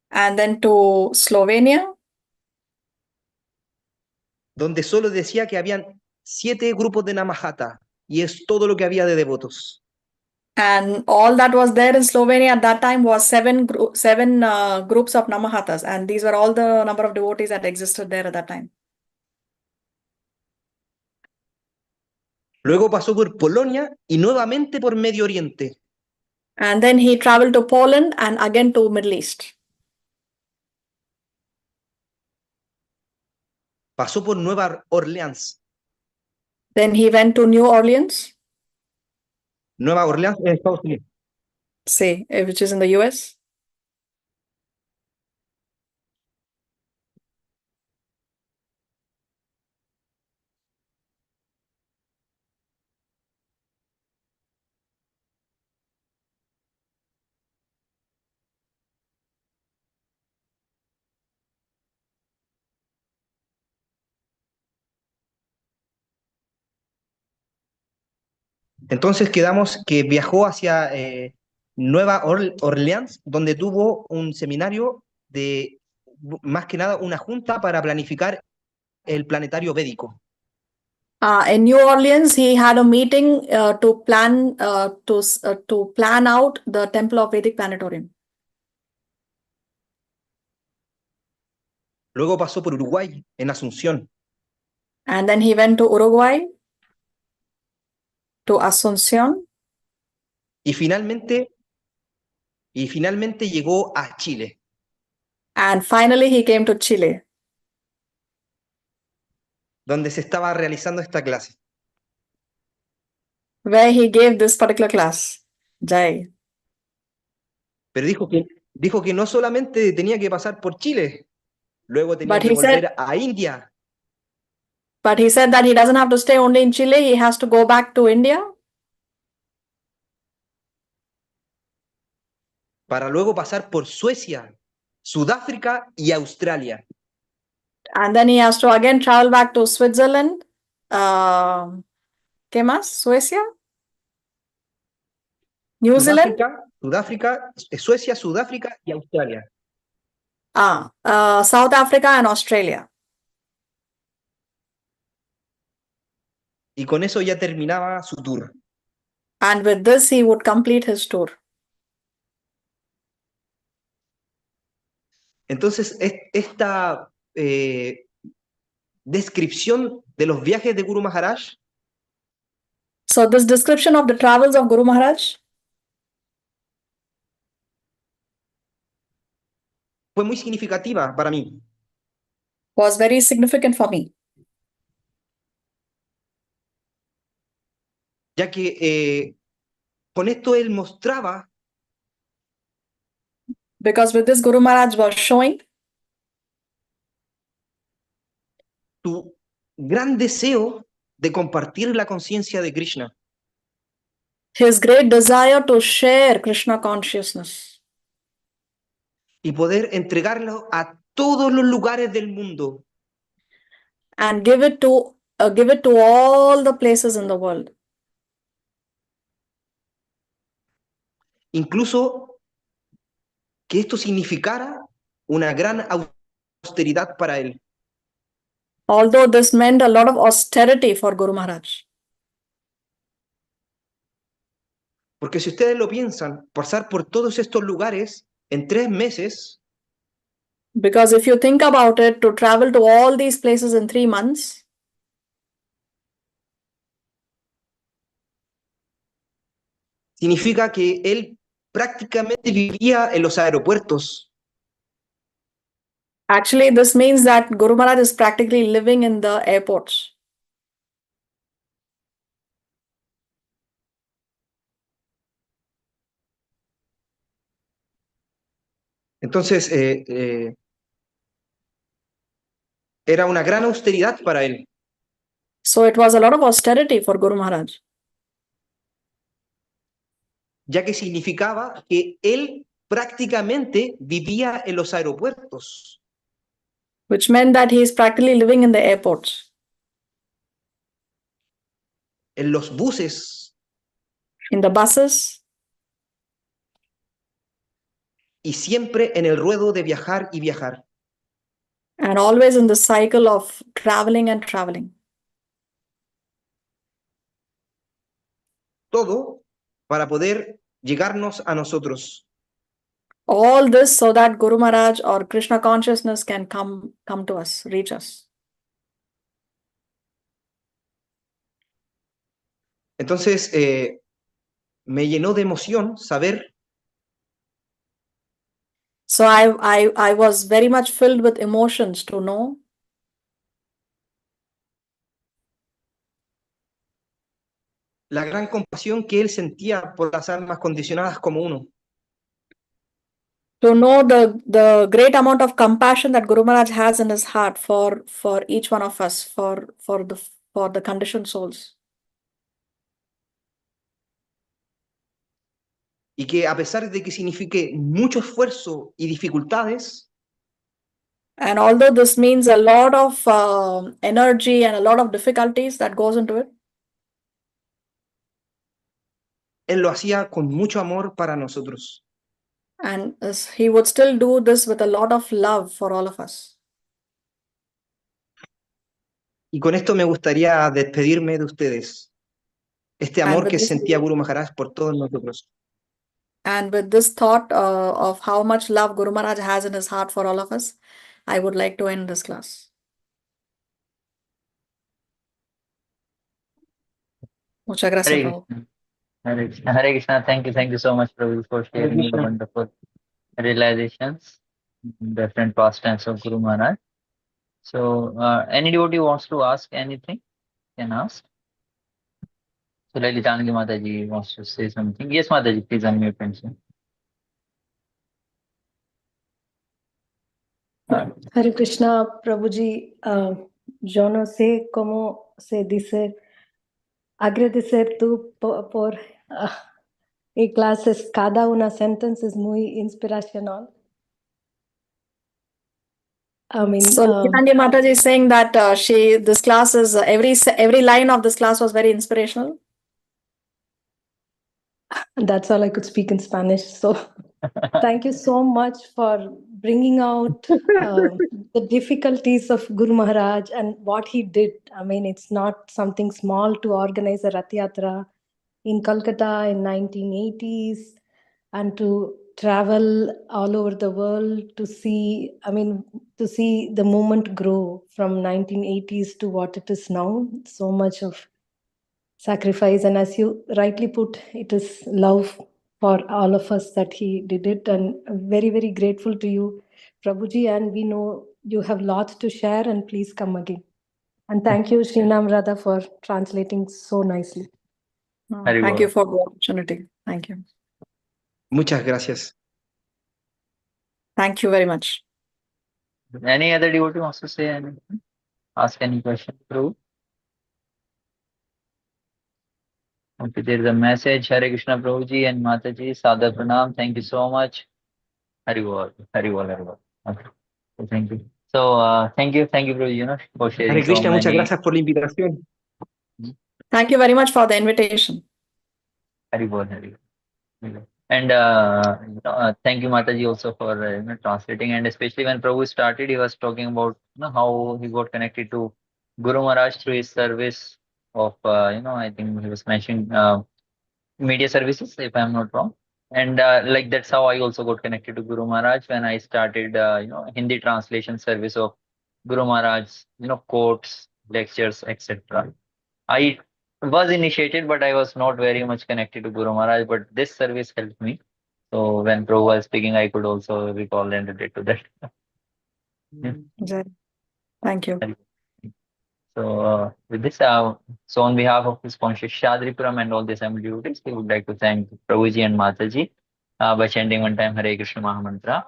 And then to Slovenia, donde solo decía que habían 7 grupos de Namajata, y es todo lo que había de devotos. and all that was there in Slovenia at that time was seven groups of Namahatas, and these were all the number of devotees that existed there at that time. Luego pasó por Polonia y nuevamente por Medio Oriente. And then he traveled to Poland and again to Middle East. Pasó por Nueva Orleans. Then he went to New Orleans, Nueva Orleans en Estados Unidos. which is in the US. Entonces quedamos que viajó hacia Nueva Orleans, donde tuvo un seminario de, más que nada, una junta para planificar el planetario védico. In New Orleans, he had a meeting to plan out the Temple of Vedic Planetarium. Luego pasó por Uruguay, en Asunción. And then he went to Uruguay, to Asunción, Y finalmente llegó a Chile, and finally he came to Chile, donde se estaba realizando esta clase. where he gave this particular class. Jai. Pero dijo que no solamente tenía que pasar por Chile, luego tenía But que he said, volver a India, but he said that he doesn't have to stay only in Chile, he has to go back to India, para luego pasar por Suecia, Sudáfrica y Australia. and then he has to again travel back to Switzerland. ¿Qué más? Suecia? New Zealand? Suecia, Sudáfrica y Australia. South Africa and Australia. Y con eso ya terminaba su tour. And with this, he would complete his tour. Entonces, esta descripción de los viajes de Guru Maharaj So this description of the travels of Guru Maharaj fue muy significativa para mí, was very significant for me, ya que con esto él mostraba because with this Guru Maharaj was showing tu gran deseo de compartir la conciencia de Krishna. His great desire to share Krishna consciousness y poder entregarlo a todos los lugares del mundo, and give it to all the places in the world. incluso que esto significara una gran austeridad para él. Although this meant a lot of austerity for Guru Maharaj. Porque si ustedes lo piensan, pasar por todos estos lugares en 3 meses Because if you think about it, to travel to all these places in 3 months significa que él prácticamente vivía en los aeropuertos. actually this means that Guru Maharaj is practically living in the airports. Entonces, era una gran austeridad para él. So it was a lot of austerity for Guru Maharaj. Ya que significaba que él prácticamente vivía en los aeropuertos. Which meant that he is practically living in the airports. En los buses. In the buses. Y siempre en el ruedo de viajar y viajar. And always in the cycle of traveling and traveling. Todo para poder llegarnos a nosotros. All this so that Guru Maharaj or Krishna consciousness can come to us, reach us. Entonces, me llenó de emoción saber So I was very much filled with emotions to know la gran compasión que él sentía por las almas condicionadas como uno. the great amount of compassion that Guru Maharaj has in his heart for each one of us, for the conditioned souls. Y que a pesar de que signifique mucho esfuerzo y dificultades, And although this means a lot of energy and a lot of difficulties that goes into it, él lo hacía con mucho amor para nosotros. and he would still do this with a lot of love for all of us. Y con esto me gustaría despedirme de ustedes. Este amor que sentía Guru Maharaj por todos nosotros. And with this thought of how much love Guru Maharaj has in his heart for all of us, I would like to end this class. Muchas gracias, Prabhu. Hare Krishna. Thank you so much, Prabhu, for sharing the wonderful realizations, different pastimes of Guru Maharaj. So, any devotee wants to ask anything, can ask. So, Lalitangi Mataji wants to say something. Yes, Mataji, please unmute and say. Hare Krishna, Prabhuji, yo no sé cómo se dice agradecer tú por clases. Cada una sentence es muy inspiracional. I mean, so Lalitangi Mataji is saying that this class is every line of this class was very inspirational. That's all I could speak in Spanish. So thank you so much for bringing out the difficulties of Guru Maharaj and what he did. I mean, it's not something small to organize a Rath Yatra in Calcutta in 1980s and to travel all over the world to see, to see the movement grow from 1980s to what it is now. So much of sacrifice, and as you rightly put, it is love for all of us that he did it, and very, very grateful to you, Prabhuji, and we know you have lots to share, and please come again. And thank you, Srinam Radha, for translating so nicely. Thank you for the opportunity. Thank you. Muchas gracias. Thank you very much. Any other devotee wants to say anything? Ask any question, Prabhu? Okay, there is a message. Hare Krishna Prabhuji and Mataji, Sadar Pranam. Thank you so much. Haribol, Haribol, Haribol. Okay, so thank you. So thank you, Prabhuji, for sharing Hare so Krishna, muchas many. gracias por la invitación. Thank you very much for the invitation. Haribol, Haribol. And thank you, Mataji, also for translating. And especially when Prabhu started, he was talking about how he got connected to Guru Maharaj through his service of I think he was mentioning media services, if I'm not wrong. And like that's how I also got connected to Guru Maharaj when I started Hindi translation service of Guru Maharaj's quotes, lectures, etc. I was initiated, but I was not very much connected to Guru Maharaj. But this service helped me. So when Prabhu was speaking, I could also recall and relate to that. Yeah. Thank you. So with this, so on behalf of Iskcon Seshadripuram and all the assembly devotees, we would like to thank Prabhuji and Mataji by chanting one time Hare Krishna Mahamantra.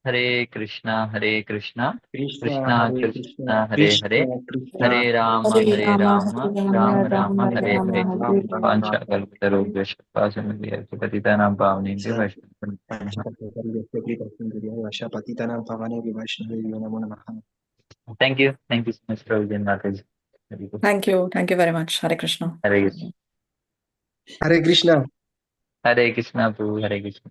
Hare Krishna, Krishna, Krishna Hare Krishna, Krishna, Hare Hare, Krishna, Krishna, Hare Rama, Hare Hare Rama, Rama, Hare Rama Rama, Rama, Rama Hare Rama, Hare. Hare Ram, Hare. Ram, Panchakalpataru Vishwasamidhi Patitanam Pavnebhyo Vaishnavibhyo. Patitanam Pavanevi Vaishnaveyo Namo Namaha. Thank you so much, Prabhuji and Mataji. Very good. Thank you very much. Hare Krishna. Hare Krishna. Hare Krishna. Hare Krishna, Prabhu, Hare Krishna.